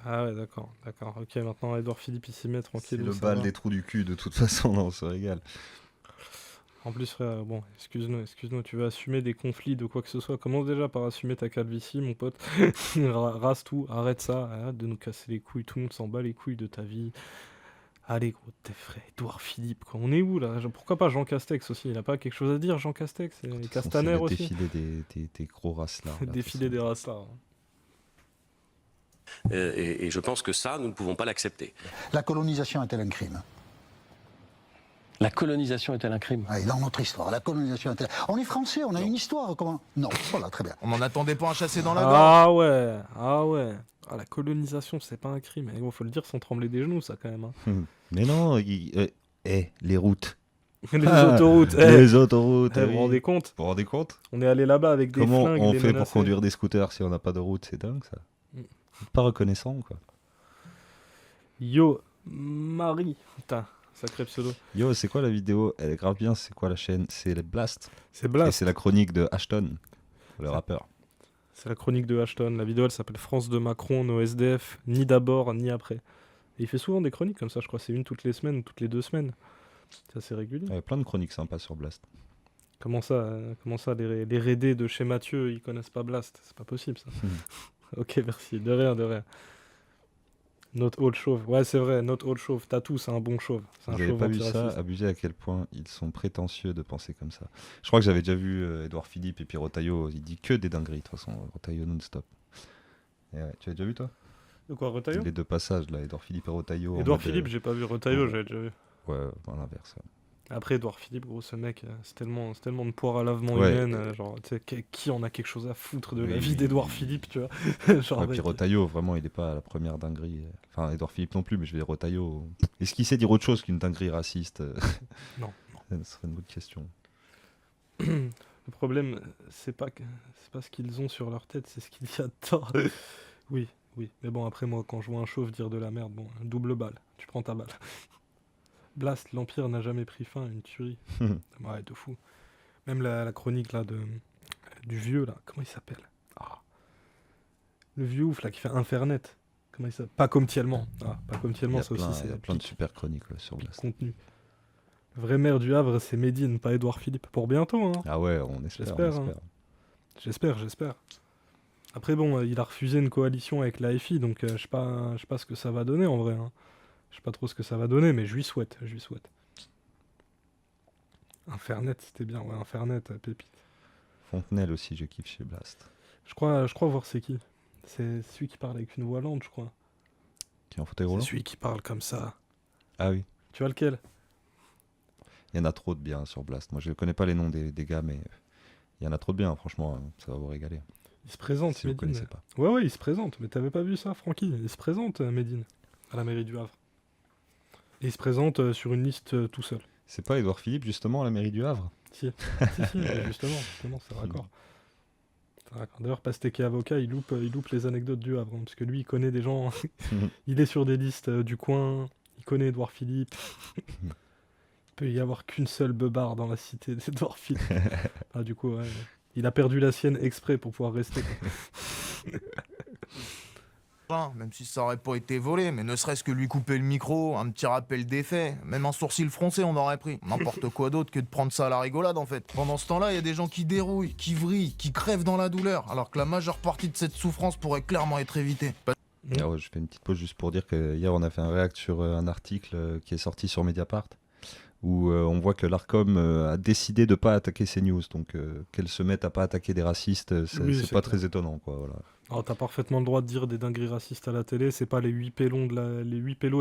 Ah ouais, d'accord. Ok, maintenant Édouard Philippe il s'y met tranquille. C'est le bal des trous du cul de toute façon, non, on se régale. En plus, frère, bon, excuse-nous, tu veux assumer des conflits de quoi que ce soit. Commence déjà par assumer ta calvitie, mon pote. Rase tout, arrête ça, arrête de nous casser les couilles. Tout le monde s'en bat les couilles de ta vie. Allez, gros, t'es frais. Édouard Philippe, quoi. On est où là? Pourquoi pas Jean Castex aussi? Il a pas quelque chose à dire, Jean Castex? Et Castaner aussi. Défiler des gros races-là. Défiler des races-là. Et je pense que ça, nous ne pouvons pas l'accepter. La colonisation est-elle un crime? La colonisation est-elle un crime? Oui, dans notre histoire, la colonisation est-elle... On est français, on a une histoire, comment? Non, voilà, très bien. On n'en attendait pas un chassé dans la gorge. Ah ouais. Ah, la colonisation, c'est pas un crime. Il faut le dire sans trembler des genoux, ça, quand même. Hein. Mais non, les routes. Les autoroutes. Les autoroutes. Vous vous rendez compte? Vous vous rendez compte? On est allé là-bas avec des flingues. Comment on fait menacés pour conduire des scooters si on n'a pas de route? C'est dingue, ça. Pas reconnaissant, quoi. Yo, Marie. Putain, sacré pseudo. Yo, c'est quoi la vidéo? Elle est grave bien, c'est quoi la chaîne? C'est Blast. C'est Blast. Et c'est la chronique de Ashton, le rappeur. C'est la chronique de Ashton. La vidéo, elle s'appelle France de Macron, nos SDF, ni d'abord, ni après. Et il fait souvent des chroniques comme ça, je crois. C'est une toutes les semaines ou toutes les 2 semaines. C'est assez régulier. Il y a plein de chroniques sympas sur Blast. Comment ça, les raidés de chez Mathieu, ils connaissent pas Blast? C'est pas possible, ça. Ok, merci. De rien. Notre Hall Chauve. Ouais, c'est vrai, notre Hall Chauve. Tatou, c'est un bon chauve. Vous n'avez pas vu ça? Abusé à quel point ils sont prétentieux de penser comme ça. Je crois que j'avais déjà vu Édouard Philippe et puis Retailleau. Il dit que des dingueries, de toute façon. Retailleau non-stop. Et ouais, tu as déjà vu, toi? De quoi, Retailleau? Les 2 passages, là. Édouard Philippe et Retailleau. Édouard Philippe, j'ai pas vu. Retailleau, j'avais déjà vu. Ouais, à l'inverse. Ouais. Après, Édouard Philippe, gros, ce mec, c'est tellement de poire à lavement humaine. Genre, tu sais, qui en a quelque chose à foutre de la vie d'Édouard Philippe, tu vois? Genre, et puis Retailleau, vraiment, il n'est pas à la première dinguerie. Enfin, Édouard Philippe non plus, mais je vais dire Retailleau. Est-ce qu'il sait dire autre chose qu'une dinguerie raciste? Non. Ce serait une autre question. Le problème, c'est pas ce qu'ils ont sur leur tête, c'est ce qu'il y a dedans. Oui. Mais bon, après, moi, quand je vois un chauve dire de la merde, bon, double balle. Tu prends ta balle. Blast, l'Empire n'a jamais pris fin, une tuerie. Ouais, de fou. Même la chronique là du vieux là, comment il s'appelle? Oh Le vieux ouf là qui fait Infernet. Comment il s'appelle? Pas comme Tielman. Ah, pas comme Tielman, ça aussi c'est. Il y a plein de super chroniques là, sur Blast. Contenu. Le vrai maire du Havre, c'est Médine, pas Édouard Philippe. Pour bientôt, hein. Ah ouais, on espère. J'espère. Après bon, il a refusé une coalition avec l'AFI, donc je sais pas ce que ça va donner en vrai. Hein. Je sais pas trop ce que ça va donner, mais je lui souhaite. Infernet, c'était bien, ouais, Infernet, pépite. Fontenelle aussi, je kiffe chez Blast. Je crois voir c'est qui. C'est celui qui parle avec une voix lente, je crois. Qui est en fauteuil roulant? C'est celui qui parle comme ça. Ah oui. Tu vois lequel? Il y en a trop de bien sur Blast. Moi, je ne connais pas les noms des gars, mais il y en a trop de bien, franchement, ça va vous régaler. Il se présente, si vous connaissez pas. Ouais, il se présente. Mais t'avais pas vu ça, Francky? Il se présente, Médine, à la mairie du Havre. Et il se présente sur une liste tout seul. C'est pas Édouard Philippe, justement, à la mairie du Havre? Si, justement, c'est raccord. D'ailleurs, Pastèque avocat, il loupe les anecdotes du Havre, hein, parce que lui, il connaît des gens, il est sur des listes du coin, il connaît Édouard Philippe. Il peut y avoir qu'une seule beubare dans la cité d'Édouard Philippe. Ah, du coup, ouais, il a perdu la sienne exprès pour pouvoir rester. Même si ça aurait pas été volé, mais ne serait-ce que lui couper le micro, un petit rappel des faits, même un sourcil froncé on aurait pris. N'importe quoi d'autre que de prendre ça à la rigolade en fait. Pendant ce temps-là, il y a des gens qui dérouillent, qui vrillent, qui crèvent dans la douleur, alors que la majeure partie de cette souffrance pourrait clairement être évitée. Ah ouais, je fais une petite pause juste pour dire que hier on a fait un réact sur un article qui est sorti sur Mediapart, où on voit que l'Arcom a décidé de ne pas attaquer ces news, donc qu'elle se mette à pas attaquer des racistes, c'est pas très étonnant, quoi. Voilà. Alors t'as parfaitement le droit de dire des dingueries racistes à la télé, c'est pas les 8 pélos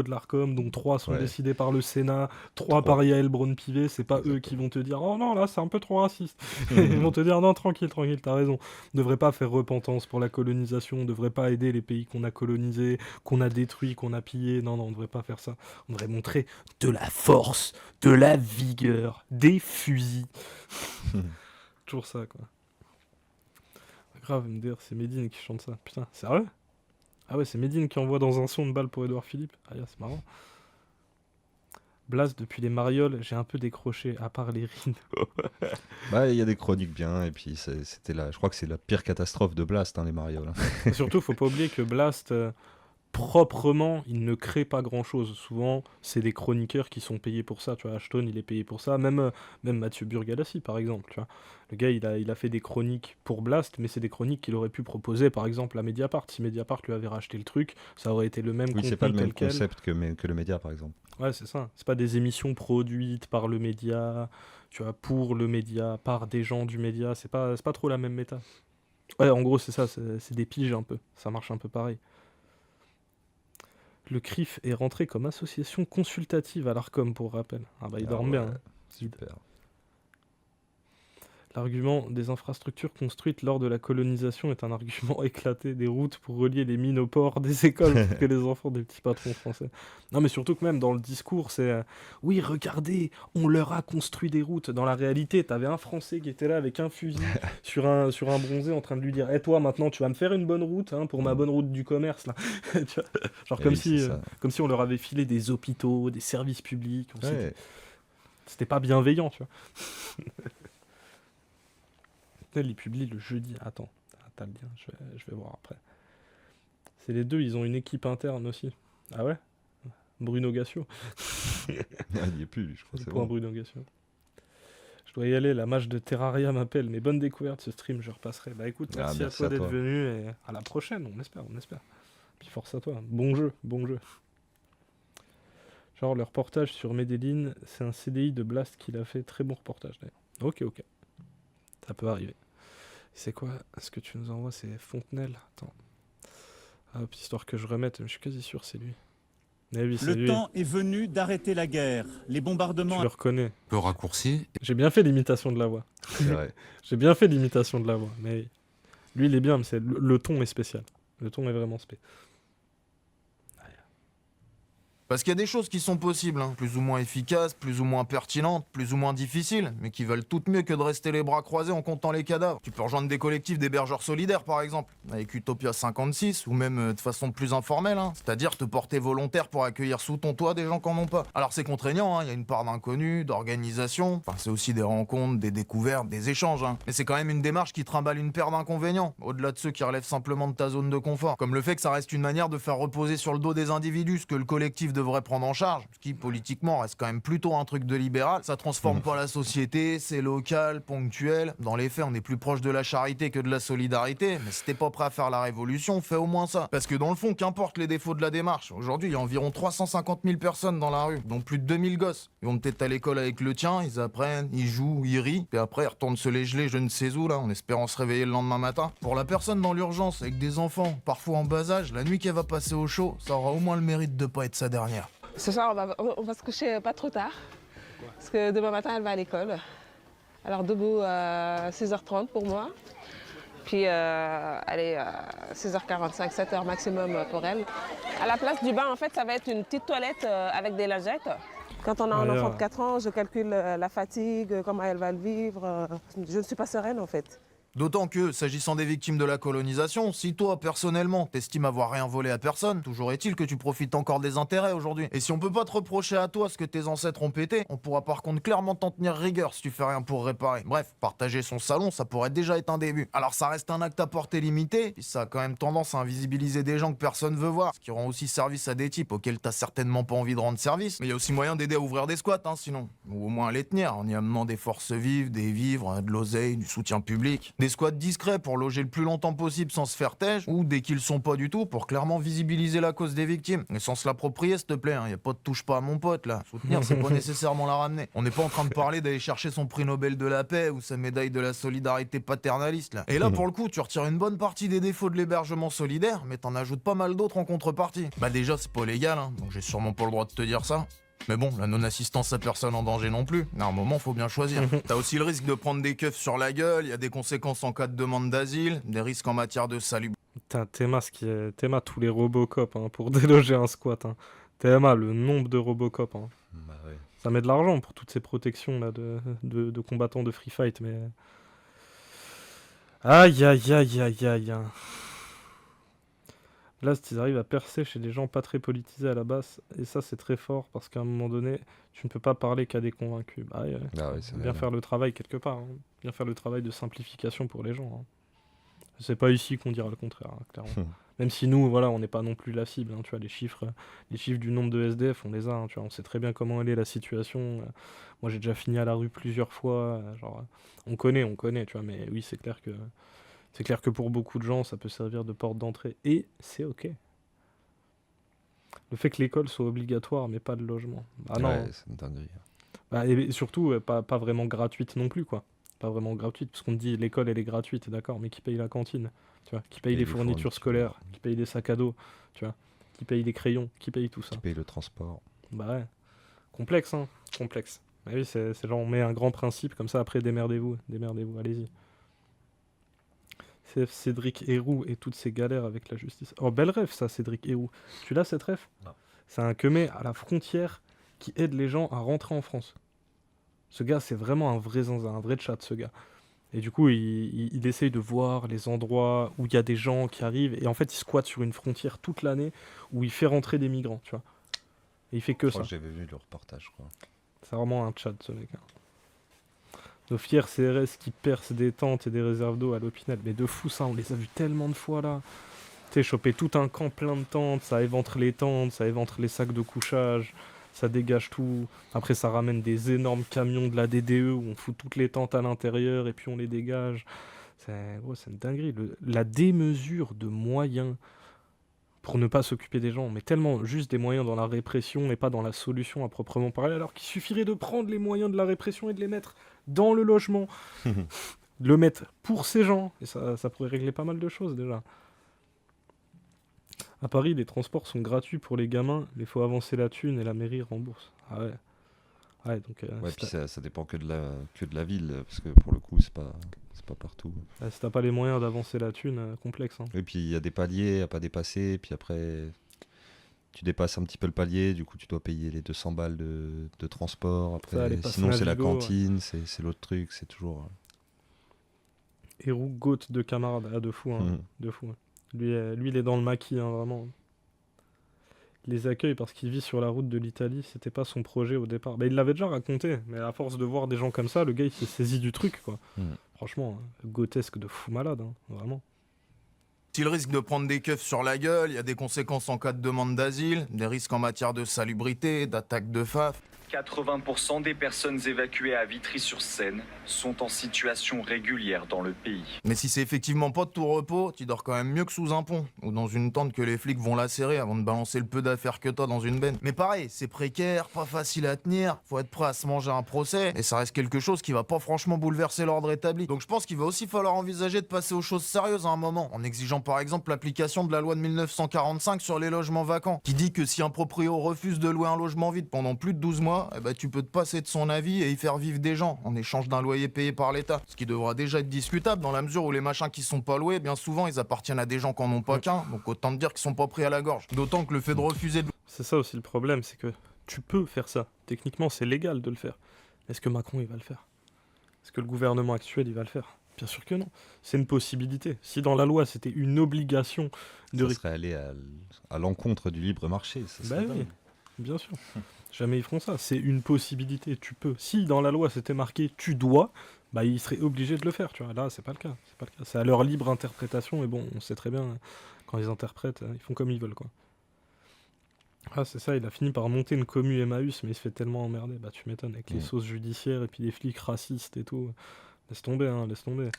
de l'Arcom, dont 3 sont décidés par le Sénat, 3 par Yael Braun-Pivet, c'est pas eux qui vont te dire « Oh non, là c'est un peu trop raciste ». Ils vont te dire « Non, tranquille, t'as raison. On devrait pas faire repentance pour la colonisation, on devrait pas aider les pays qu'on a colonisés, qu'on a détruits, qu'on a pillés. Non, on devrait pas faire ça. On devrait montrer de la force, de la vigueur, des fusils. » Toujours ça, quoi. Grave, MDR, c'est Médine qui chante ça. Putain, sérieux? Ah ouais, c'est Médine qui envoie dans un son une balle pour Édouard Philippe. Ah, c'est marrant. Blast, depuis les marioles, j'ai un peu décroché, à part les rides. Bah, il y a des chroniques bien, et puis c'était je crois que c'est la pire catastrophe de Blast, hein, les marioles. Et surtout, faut pas oublier que Blast, proprement, il ne crée pas grand-chose. Souvent, c'est des chroniqueurs qui sont payés pour ça. Tu vois, Ashton, il est payé pour ça. Même Mathieu Burgalassi, par exemple. Tu vois. Le gars, il a fait des chroniques pour Blast, mais c'est des chroniques qu'il aurait pu proposer, par exemple, à Mediapart. Si Mediapart lui avait racheté le truc, ça aurait été le même contenu. Oui, c'est pas le même concept que le média, par exemple. Ouais, c'est ça. C'est pas des émissions produites par le média, tu vois, pour le média, par des gens du média. C'est pas trop la même méta. Ouais, en gros, c'est ça. C'est des piges un peu. Ça marche un peu pareil. Le CRIF est rentré comme association consultative à l'Arcom, pour rappel. Ah bah, il dorme bien. Hein. Super. L'argument des infrastructures construites lors de la colonisation est un argument éclaté. Des routes pour relier les mines aux ports, des écoles pour que les enfants des petits patrons français. Non, mais surtout que même dans le discours, c'est oui, regardez, on leur a construit des routes. Dans la réalité, t'avais un Français qui était là avec un fusil sur un bronzé en train de lui dire « toi, maintenant, tu vas me faire une bonne route hein, pour ma bonne route du commerce. » là. Genre comme si on leur avait filé des hôpitaux, des services publics. C'était pas bienveillant, tu vois. Il publie le jeudi. Attends, t'as le lien, je vais voir après. C'est les deux, ils ont une équipe interne aussi. Ah ouais? Bruno Gassio. Il n'y est plus, je crois. C'est bon. Bruno Gassio. Je dois y aller, la match de Terraria m'appelle. Mais bonne découverte ce stream, je repasserai. Bah écoute, merci à toi d'être venu et à la prochaine, on espère. Puis force à toi. Bon jeu. Genre le reportage sur Medellin, c'est un CDI de Blast qu'il a fait. Très bon reportage d'ailleurs. Ok. Ça peut arriver. C'est quoi? Ce que tu nous envoies, c'est Fontenelle. Attends. Hop, histoire que je remette. Je suis quasi sûr c'est lui. Mais oui, c'est lui. Le temps est venu d'arrêter la guerre. Les bombardements... Je le reconnais. Peu raccourci. J'ai bien fait l'imitation de la voix. C'est vrai. J'ai bien fait l'imitation de la voix. Mais lui, il est bien, mais le ton est spécial. Le ton est vraiment spécial. Parce qu'il y a des choses qui sont possibles, hein, plus ou moins efficaces, plus ou moins pertinentes, plus ou moins difficiles, mais qui valent toutes mieux que de rester les bras croisés en comptant les cadavres. Tu peux rejoindre des collectifs d'hébergeurs solidaires par exemple, avec Utopia 56, ou même de façon plus informelle, hein, c'est-à-dire te porter volontaire pour accueillir sous ton toit des gens qui en ont pas. Alors c'est contraignant, il y a une part d'inconnu, d'organisation, enfin c'est aussi des rencontres, des découvertes, des échanges, hein. Mais c'est quand même une démarche qui trimballe une paire d'inconvénients, au-delà de ceux qui relèvent simplement de ta zone de confort, comme le fait que ça reste une manière de faire reposer sur le dos des individus ce que le collectif devrait prendre en charge, ce qui politiquement reste quand même plutôt un truc de libéral. Ça transforme pas la société, c'est local, ponctuel. Dans les faits, on est plus proche de la charité que de la solidarité, mais si t'es pas prêt à faire la révolution, fais au moins ça. Parce que dans le fond, qu'importe les défauts de la démarche, aujourd'hui il y a environ 350 000 personnes dans la rue, dont plus de 2000 gosses. Ils vont peut-être à l'école avec le tien, ils apprennent, ils jouent, ils rient, puis après ils retournent se les geler je ne sais où là, en espérant se réveiller le lendemain matin. Pour la personne dans l'urgence, avec des enfants, parfois en bas âge, la nuit qu'elle va passer au chaud, ça aura au moins le mérite de pas être sa dernière. Ce soir, on va se coucher pas trop tard, parce que demain matin, elle va à l'école. Alors debout à 6h30 pour moi, puis allez, 6h45, 7h maximum pour elle. À la place du bain, en fait, ça va être une petite toilette avec des lingettes. Quand on a un enfant de 4 ans, je calcule la fatigue, comment elle va le vivre. Je ne suis pas sereine, en fait. D'autant que, s'agissant des victimes de la colonisation, si toi, personnellement, t'estimes avoir rien volé à personne, toujours est-il que tu profites encore des intérêts aujourd'hui. Et si on peut pas te reprocher à toi ce que tes ancêtres ont pété, on pourra par contre clairement t'en tenir rigueur si tu fais rien pour réparer. Bref, partager son salon, ça pourrait déjà être un début. Alors ça reste un acte à portée limitée, puis ça a quand même tendance à invisibiliser des gens que personne veut voir, ce qui rend aussi service à des types auxquels t'as certainement pas envie de rendre service. Mais il y a aussi moyen d'aider à ouvrir des squats, hein, sinon. Ou au moins à les tenir, en y amenant des forces vives, des vivres, de l'oseille, du soutien public. Des squats discrets pour loger le plus longtemps possible sans se faire têche, ou dès qu'ils sont pas du tout pour clairement visibiliser la cause des victimes. Mais sans se l'approprier, s'il te plaît, hein, y a pas de touche pas à mon pote là. Soutenir, c'est pas nécessairement la ramener. On n'est pas en train de parler d'aller chercher son prix Nobel de la paix ou sa médaille de la solidarité paternaliste là. Et là, pour le coup, tu retires une bonne partie des défauts de l'hébergement solidaire, mais t'en ajoutes pas mal d'autres en contrepartie. Bah déjà, c'est pas légal, hein, donc j'ai sûrement pas le droit de te dire ça. Mais bon, la non-assistance à personne en danger non plus. À un moment, faut bien choisir. T'as aussi le risque de prendre des keufs sur la gueule, il y a des conséquences en cas de demande d'asile, des risques en matière de salubrité. Putain, Théma tous les Robocop hein, pour déloger un squat. Hein. Théma, le nombre de Robocop. Hein. Bah ouais. Ça met de l'argent pour toutes ces protections là de combattants de free fight, mais... Aïe, aïe, aïe, aïe, aïe. Là, ils arrivent à percer chez des gens pas très politisés à la base, et ça c'est très fort parce qu'à un moment donné, tu ne peux pas parler qu'à des convaincus. Bah, ouais, bien faire le travail quelque part, hein. Bien faire le travail de simplification pour les gens. Hein. C'est pas ici qu'on dira le contraire, hein, clairement. Même si nous, voilà, on n'est pas non plus la cible. Hein, tu vois, les chiffres du nombre de SDF, on les a. Hein, tu vois, on sait très bien comment elle est la situation. Moi, j'ai déjà fini à la rue plusieurs fois. Genre, on connaît, tu vois. Mais oui, c'est clair que pour beaucoup de gens, ça peut servir de porte d'entrée. Et c'est ok. Le fait que l'école soit obligatoire, mais pas de logement. Ah non. Ouais, c'est une dinguerie. Bah, et surtout, pas vraiment gratuite non plus, quoi. Pas vraiment gratuite, parce qu'on te dit l'école, elle est gratuite, d'accord, mais qui paye la cantine, tu vois, qui paye les fournitures scolaires, qui paye les sacs à dos, tu vois, qui paye les crayons, qui paye tout ça. Qui paye le transport. Bah ouais. Complexe, hein. Complexe. Bah oui, c'est genre, on met un grand principe, comme ça, après, démerdez-vous, allez-y. C'est Cédric Héroux et toutes ses galères avec la justice. Oh, belle ref, ça, Cédric Héroux. Tu l'as, cette ref? Non. C'est un queumé à la frontière qui aide les gens à rentrer en France. Ce gars, c'est vraiment un vrai zinzin, un vrai chat, ce gars. Et du coup, il essaye de voir les endroits où il y a des gens qui arrivent. Et en fait, il squatte sur une frontière toute l'année où il fait rentrer des migrants, tu vois. Et il fait que ça. J'avais vu le reportage, je crois. C'est vraiment un chat, ce mec. Nos fiers CRS qui percent des tentes et des réserves d'eau à l'Opinel. Mais de fou, ça, on les a vus tellement de fois, là. Tu sais, choper tout un camp plein de tentes, ça éventre les tentes, ça éventre les sacs de couchage, ça dégage tout. Après, ça ramène des énormes camions de la DDE où on fout toutes les tentes à l'intérieur et puis on les dégage. C'est une dinguerie. La démesure de moyens pour ne pas s'occuper des gens. On met tellement juste des moyens dans la répression et pas dans la solution à proprement parler, alors qu'il suffirait de prendre les moyens de la répression et de les mettre dans le logement. De le mettre pour ces gens. Et ça pourrait régler pas mal de choses déjà. À Paris, les transports sont gratuits pour les gamins, mais il faut avancer la thune et la mairie rembourse. Ah ouais. Ouais, donc, ouais, puis ça dépend que de la ville, parce que pour le coup, c'est pas partout. Si t'as pas les moyens d'avancer la thune, complexe. Hein. Et puis il y a des paliers à pas dépasser, puis après, tu dépasses un petit peu le palier, du coup tu dois payer les 200 balles de transport. Après, Ça, sinon c'est la Navigo, cantine, c'est l'autre truc, c'est toujours... Héroux Goat de camarade, de fou, hein, de fou. Hein. Lui, il est dans le maquis, hein, vraiment. Il les accueille parce qu'il vit sur la route de l'Italie, c'était pas son projet au départ. Il l'avait déjà raconté, mais à force de voir des gens comme ça, le gars il s'est saisi du truc, quoi. Franchement, Goatesque de fou malade, hein, vraiment. S'il risque de prendre des keufs sur la gueule, il y a des conséquences en cas de demande d'asile, des risques en matière de salubrité, d'attaque de FAF. 80% des personnes évacuées à Vitry-sur-Seine sont en situation régulière dans le pays. Mais si c'est effectivement pas de tout repos, tu dors quand même mieux que sous un pont, ou dans une tente que les flics vont lacérer avant de balancer le peu d'affaires que t'as dans une benne. Mais pareil, c'est précaire, pas facile à tenir, faut être prêt à se manger un procès, et ça reste quelque chose qui va pas franchement bouleverser l'ordre établi. Donc je pense qu'il va aussi falloir envisager de passer aux choses sérieuses à un moment, en exigeant par exemple l'application de la loi de 1945 sur les logements vacants, qui dit que si un proprio refuse de louer un logement vide pendant plus de 12 mois, tu peux te passer de son avis et y faire vivre des gens en échange d'un loyer payé par l'État. Ce qui devra déjà être discutable dans la mesure où les machins qui sont pas loués, bien souvent ils appartiennent à des gens qui en ont pas qu'un, donc autant te dire qu'ils sont pas pris à la gorge. D'autant que le fait de refuser de... C'est ça aussi le problème, c'est que tu peux faire ça. Techniquement c'est légal de le faire. Est-ce que Macron il va le faire? Est-ce que le gouvernement actuel il va le faire? Bien sûr que non. C'est une possibilité. Si dans la loi c'était une obligation de... Ça serait aller à l'encontre du libre marché. Ça oui, bien sûr. Jamais ils feront ça. C'est une possibilité. Tu peux. Si dans la loi c'était marqué tu dois, ils seraient obligés de le faire. Tu vois. Là, c'est pas le cas. C'est à leur libre interprétation. Et bon, on sait très bien quand ils interprètent, ils font comme ils veulent, quoi. Ah, c'est ça. Il a fini par monter une commu Emmaüs, mais il se fait tellement emmerder. Tu m'étonnes avec les sauces judiciaires et puis les flics racistes et tout. Laisse tomber, laisse tomber.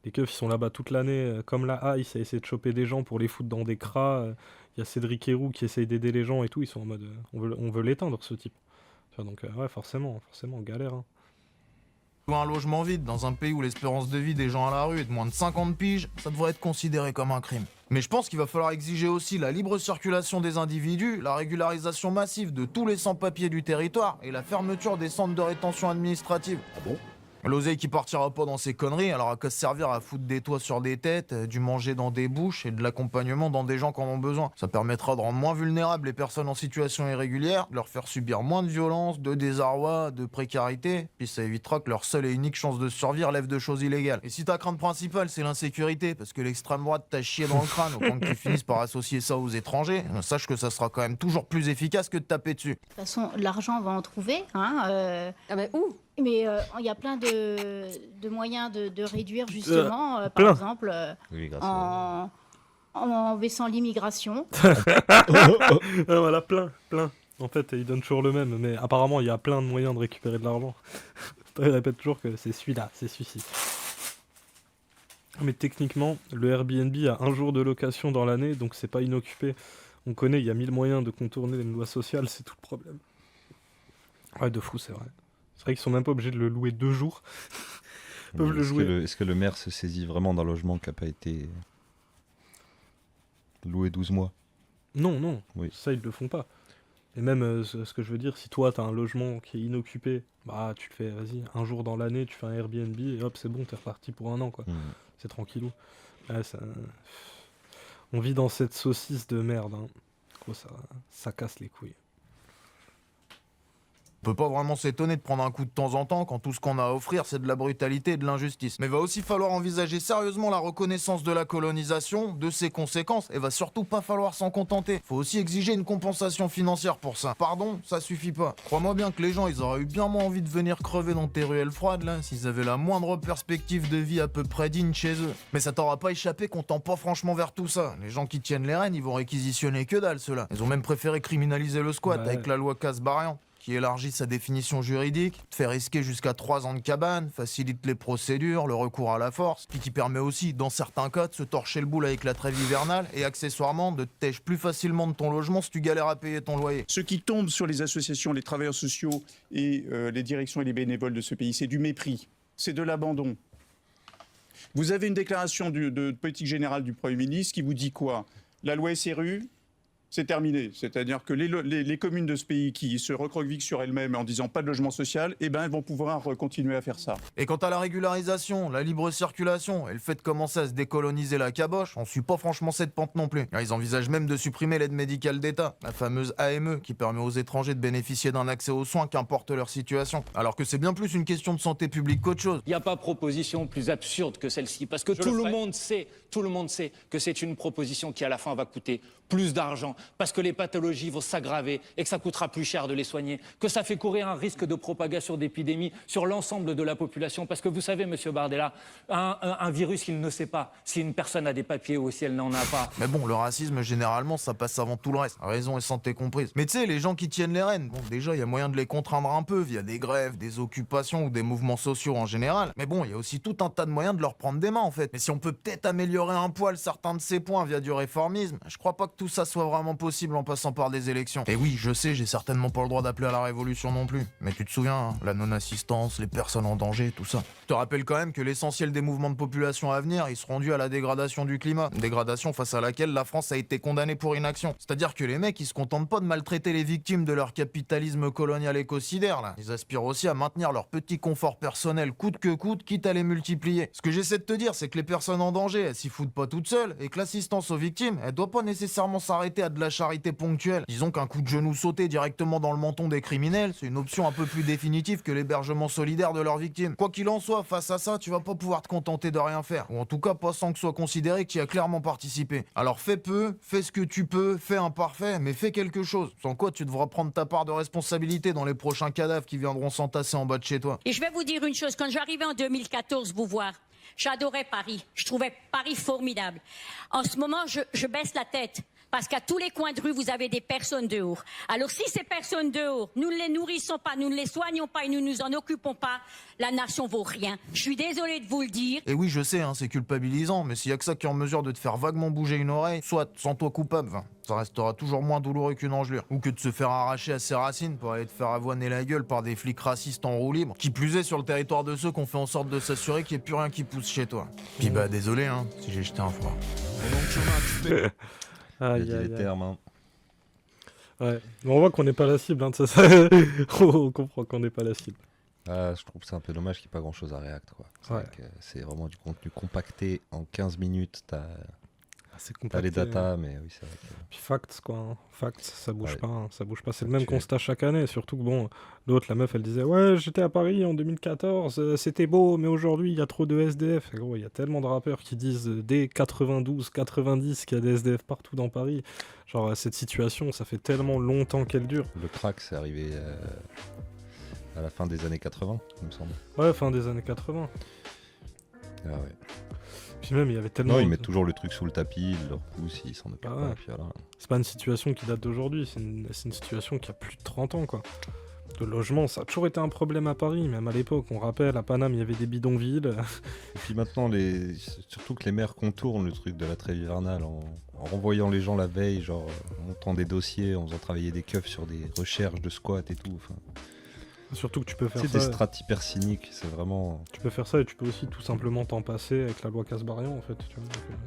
Les keufs, ils sont là-bas toute l'année, comme la Ice, à essayer de choper des gens pour les foutre dans des cras. Il y a Cédric Héroux qui essaye d'aider les gens et tout. Ils sont en mode, on veut l'éteindre, ce type. Tu vois, donc, ouais, forcément, galère. Hein. Un logement vide dans un pays où l'espérance de vie des gens à la rue est de moins de 50 piges, ça devrait être considéré comme un crime. Mais je pense qu'il va falloir exiger aussi la libre circulation des individus, la régularisation massive de tous les sans-papiers du territoire et la fermeture des centres de rétention administrative. Ah bon ? L'oseille qui partira pas dans ces conneries, elle aura qu'à se servir à foutre des toits sur des têtes, du manger dans des bouches et de l'accompagnement dans des gens qui en ont besoin. Ça permettra de rendre moins vulnérables les personnes en situation irrégulière, de leur faire subir moins de violence, de désarroi, de précarité, puis ça évitera que leur seule et unique chance de survivre lève de choses illégales. Et si ta crainte principale c'est l'insécurité, parce que l'extrême droite t'a chié dans le crâne au point que tu finisses par associer ça aux étrangers, sache que ça sera quand même toujours plus efficace que de taper dessus. De toute façon, l'argent, on va en trouver. Ah mais où ? Mais il y a plein de moyens de réduire justement, par exemple, en baissant l'immigration. Voilà, plein. En fait, ils donnent toujours le même, mais apparemment, il y a plein de moyens de récupérer de l'argent. Ils répètent toujours que c'est celui-là, c'est celui-ci. Mais techniquement, le Airbnb a 1 jour de location dans l'année, donc c'est pas inoccupé. On connaît, il y a 1000 moyens de contourner les lois sociales, c'est tout le problème. Ouais, de fou, c'est vrai. C'est vrai qu'ils sont même pas obligés de le louer 2 jours. Ils peuvent le jouer. Est-ce que le maire se saisit vraiment d'un logement qui n'a pas été loué 12 mois? Non. Oui. Ça, ils le font pas. Et même, ce que je veux dire, si toi, tu as un logement qui est inoccupé, tu le fais, vas-y, 1 jour dans l'année, tu fais un Airbnb, et hop, c'est bon, t'es reparti pour 1 an, quoi. C'est tranquillou. Ouais, on vit dans cette saucisse de merde, hein. Gros, ça casse les couilles. On peut pas vraiment s'étonner de prendre un coup de temps en temps quand tout ce qu'on a à offrir c'est de la brutalité et de l'injustice. Mais va aussi falloir envisager sérieusement la reconnaissance de la colonisation, de ses conséquences, et va surtout pas falloir s'en contenter. Faut aussi exiger une compensation financière pour ça. Pardon, ça suffit pas. Crois-moi bien que les gens ils auraient eu bien moins envie de venir crever dans tes ruelles froides là, s'ils avaient la moindre perspective de vie à peu près digne chez eux. Mais ça t'aura pas échappé qu'on tend pas franchement vers tout ça. Les gens qui tiennent les rênes ils vont réquisitionner que dalle ceux-là. Ils ont même préféré criminaliser le squat avec la loi Casbarian, qui élargit sa définition juridique, te fait risquer jusqu'à 3 ans de cabane, facilite les procédures, le recours à la force, puis qui permet aussi, dans certains cas, de se torcher le boule avec la trêve hivernale et accessoirement de te tèche plus facilement de ton logement si tu galères à payer ton loyer. Ce qui tombe sur les associations, les travailleurs sociaux et les directions et les bénévoles de ce pays, c'est du mépris, c'est de l'abandon. Vous avez une déclaration de politique générale du Premier ministre qui vous dit quoi? La loi SRU, c'est terminé. C'est-à-dire que les communes de ce pays qui se recroquevillent sur elles-mêmes en disant pas de logement social, eh ben elles vont pouvoir continuer à faire ça. Et quant à la régularisation, la libre circulation et le fait de commencer à se décoloniser la caboche, on suit pas franchement cette pente non plus. Ils envisagent même de supprimer l'aide médicale d'État, la fameuse AME, qui permet aux étrangers de bénéficier d'un accès aux soins qu'importe leur situation. Alors que c'est bien plus une question de santé publique qu'autre chose. Il n'y a pas proposition plus absurde que celle-ci, parce que tout le monde sait que c'est une proposition qui à la fin va coûter plus d'argent, parce que les pathologies vont s'aggraver et que ça coûtera plus cher de les soigner, que ça fait courir un risque de propagation d'épidémie sur l'ensemble de la population, parce que vous savez, monsieur Bardella, un virus, il ne sait pas si une personne a des papiers ou si elle n'en a pas. Mais bon, le racisme, généralement, ça passe avant tout le reste, raison et santé comprises. Mais tu sais, les gens qui tiennent les rênes, bon, déjà, il y a moyen de les contraindre un peu via des grèves, des occupations ou des mouvements sociaux en général. Mais bon, il y a aussi tout un tas de moyens de leur prendre des mains, en fait. Mais si on peut peut-être améliorer un poil certains de ces points via du réformisme, je crois pas que tout ça soit vraiment possible en passant par des élections. Et oui, je sais, j'ai certainement pas le droit d'appeler à la révolution non plus. Mais tu te souviens, hein, la non-assistance, les personnes en danger, tout ça. Je te rappelle quand même que l'essentiel des mouvements de population à venir, ils seront dus à la dégradation du climat. Une dégradation face à laquelle la France a été condamnée pour inaction. C'est-à-dire que les mecs, ils se contentent pas de maltraiter les victimes de leur capitalisme colonial écocidaire, là. Ils aspirent aussi à maintenir leur petit confort personnel coûte que coûte, quitte à les multiplier. Ce que j'essaie de te dire, c'est que les personnes en danger, elles s'y foutent pas toutes seules, et que l'assistance aux victimes, elle doit pas nécessairement s'arrêter à de la charité ponctuelle. Disons qu'un coup de genou sauté directement dans le menton des criminels, c'est une option un peu plus définitive que l'hébergement solidaire de leurs victimes. Quoi qu'il en soit, face à ça, tu vas pas pouvoir te contenter de rien faire. Ou en tout cas, pas sans que soit considéré que tu y as clairement participé. Alors fais peu, fais ce que tu peux, fais imparfait, mais fais quelque chose. Sans quoi, tu devras prendre ta part de responsabilité dans les prochains cadavres qui viendront s'entasser en bas de chez toi. Et je vais vous dire une chose, quand j'arrivais en 2014 vous voir, j'adorais Paris. Je trouvais Paris formidable. En ce moment, je baisse la tête. Parce qu'à tous les coins de rue, vous avez des personnes dehors. Alors si ces personnes dehors, nous ne les nourrissons pas, nous ne les soignons pas et nous ne nous en occupons pas, la nation vaut rien. Je suis désolée de vous le dire. Et oui, je sais, hein, c'est culpabilisant, mais s'il y a que ça qui est en mesure de te faire vaguement bouger une oreille, soit sens-toi coupable, ça restera toujours moins douloureux qu'une engelure. Ou que de se faire arracher à ses racines pour aller te faire avoiner la gueule par des flics racistes en roue libre, qui plus est sur le territoire de ceux qu'on fait en sorte de s'assurer qu'il n'y ait plus rien qui pousse chez toi. Puis bah désolé, hein, si j'ai jeté un froid. Aïe, il y a des termes, hein. Ouais, mais on voit qu'on n'est pas la cible, hein, ça. On comprend qu'on n'est pas la cible. Ah, je trouve que c'est un peu dommage qu'il n'y ait pas grand chose à React, quoi. C'est vrai que c'est vraiment du contenu compacté en 15 minutes, t'as les datas, mais oui, c'est vrai que... Puis facts, quoi. Hein. Facts, ça bouge pas. Hein. Ça bouge pas. C'est le même constat chaque année. Surtout que, bon, l'autre, la meuf, elle disait « Ouais, j'étais à Paris en 2014, c'était beau, mais aujourd'hui, il y a trop de SDF. » Et gros, il y a tellement de rappeurs qui disent dès 92, 90 qu'il y a des SDF partout dans Paris. Genre, cette situation, ça fait tellement longtemps qu'elle dure. Le crack, c'est arrivé à la fin des années 80, il me semble. Ouais, fin des années 80. Ah ouais. Puis même, il y avait tellement... Non, ils mettent toujours le truc sous le tapis, ils le repoussent, ils s'en occupent pas. Puis voilà. C'est pas une situation qui date d'aujourd'hui, c'est une situation qui a plus de 30 ans, quoi. Le logement, ça a toujours été un problème à Paris, même à l'époque. On rappelle, à Paname, il y avait des bidonvilles. Et puis maintenant, surtout que les maires contournent le truc de la trêve hivernale en renvoyant les gens la veille, genre en montant des dossiers, en faisant travailler des keufs sur des recherches de squats et tout. Enfin... Surtout que tu peux faire ça. C'est des strates hyper cyniques, c'est vraiment... Tu peux faire ça et tu peux aussi tout simplement t'en passer avec la loi Casbarian, en fait. Tu vois, donc,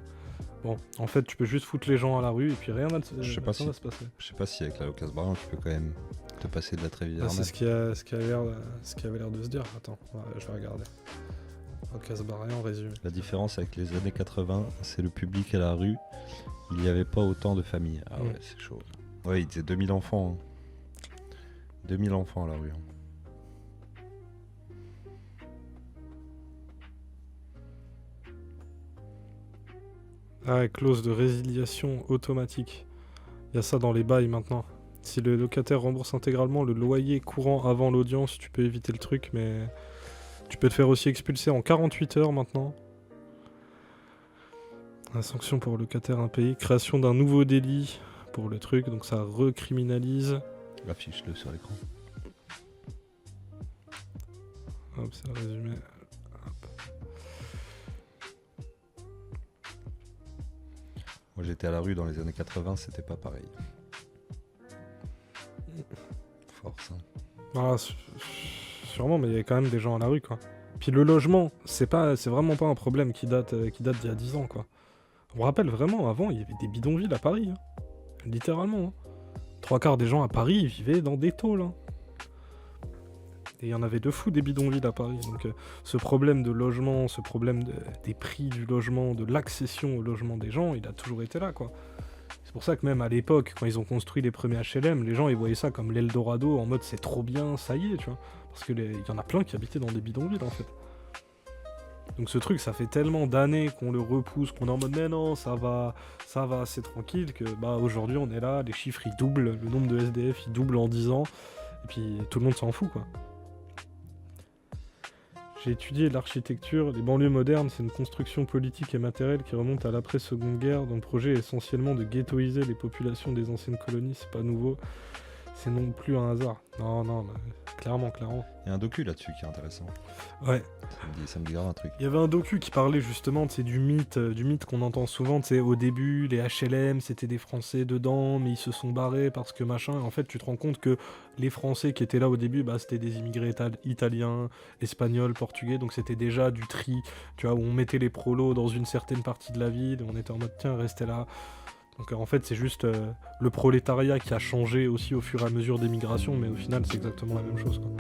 bon, en fait, tu peux juste foutre les gens à la rue et puis rien va se passer. Je sais pas si avec la loi Casbarian, tu peux quand même te passer de la trêve hivernale. C'est ce qui avait l'air de se dire. Attends, je vais regarder. Loi Casbarian, résumé. La différence avec les années 80, c'est le public à la rue. Il n'y avait pas autant de familles. Ah ouais, c'est chaud. Ouais, il disait 2000 enfants. Hein. 2000 enfants à la rue. Hein. Ah, clause de résiliation automatique. Il y a ça dans les bails maintenant. Si le locataire rembourse intégralement le loyer courant avant l'audience, tu peux éviter le truc, mais tu peux te faire aussi expulser en 48 heures maintenant. La sanction pour locataire impayé, création d'un nouveau délit pour le truc, donc ça recriminalise. Affiche-le sur l'écran. Hop, c'est le résumé. Moi j'étais à la rue dans les années 80, c'était pas pareil. Force. Hein. Ah, sûrement, mais il y avait quand même des gens à la rue, quoi. Puis le logement, c'est vraiment pas un problème qui date d'il y a 10 ans, quoi. On me rappelle vraiment, avant, il y avait des bidonvilles à Paris. Hein. littéralement. 3/4 des gens à Paris ils vivaient dans des tôles. Et il y en avait de fous des bidonvilles à Paris. Donc ce problème de logement, ce problème des prix du logement, de l'accession au logement des gens, il a toujours été là, quoi. C'est pour ça que même à l'époque, quand ils ont construit les premiers HLM, les gens ils voyaient ça comme l'Eldorado, en mode c'est trop bien, ça y est, tu vois. Parce que il y en a plein qui habitaient dans des bidonvilles, en fait. Donc ce truc, ça fait tellement d'années qu'on le repousse, qu'on est en mode mais non, ça va, c'est tranquille, que bah aujourd'hui on est là, les chiffres ils doublent, le nombre de SDF il double en 10 ans, et puis tout le monde s'en fout, quoi. J'ai étudié l'architecture. Les banlieues modernes, c'est une construction politique et matérielle qui remonte à l'après-seconde guerre, dont le projet est essentiellement de ghettoiser les populations des anciennes colonies. C'est pas nouveau. C'est non plus un hasard. Non, bah, clairement. Il y a un docu là-dessus qui est intéressant. Ouais. Ça me dit grave un truc. Il y avait un docu qui parlait justement du mythe qu'on entend souvent. Au début, les HLM, c'était des Français dedans, mais ils se sont barrés parce que machin. En fait, tu te rends compte que les Français qui étaient là au début, bah, c'était des immigrés italiens, espagnols, portugais. Donc c'était déjà du tri, tu vois, où on mettait les prolos dans une certaine partie de la ville. Et on était en mode, tiens, restez là. Donc en fait, c'est juste le prolétariat qui a changé aussi au fur et à mesure des migrations, mais au final, c'est exactement la même chose, quoi.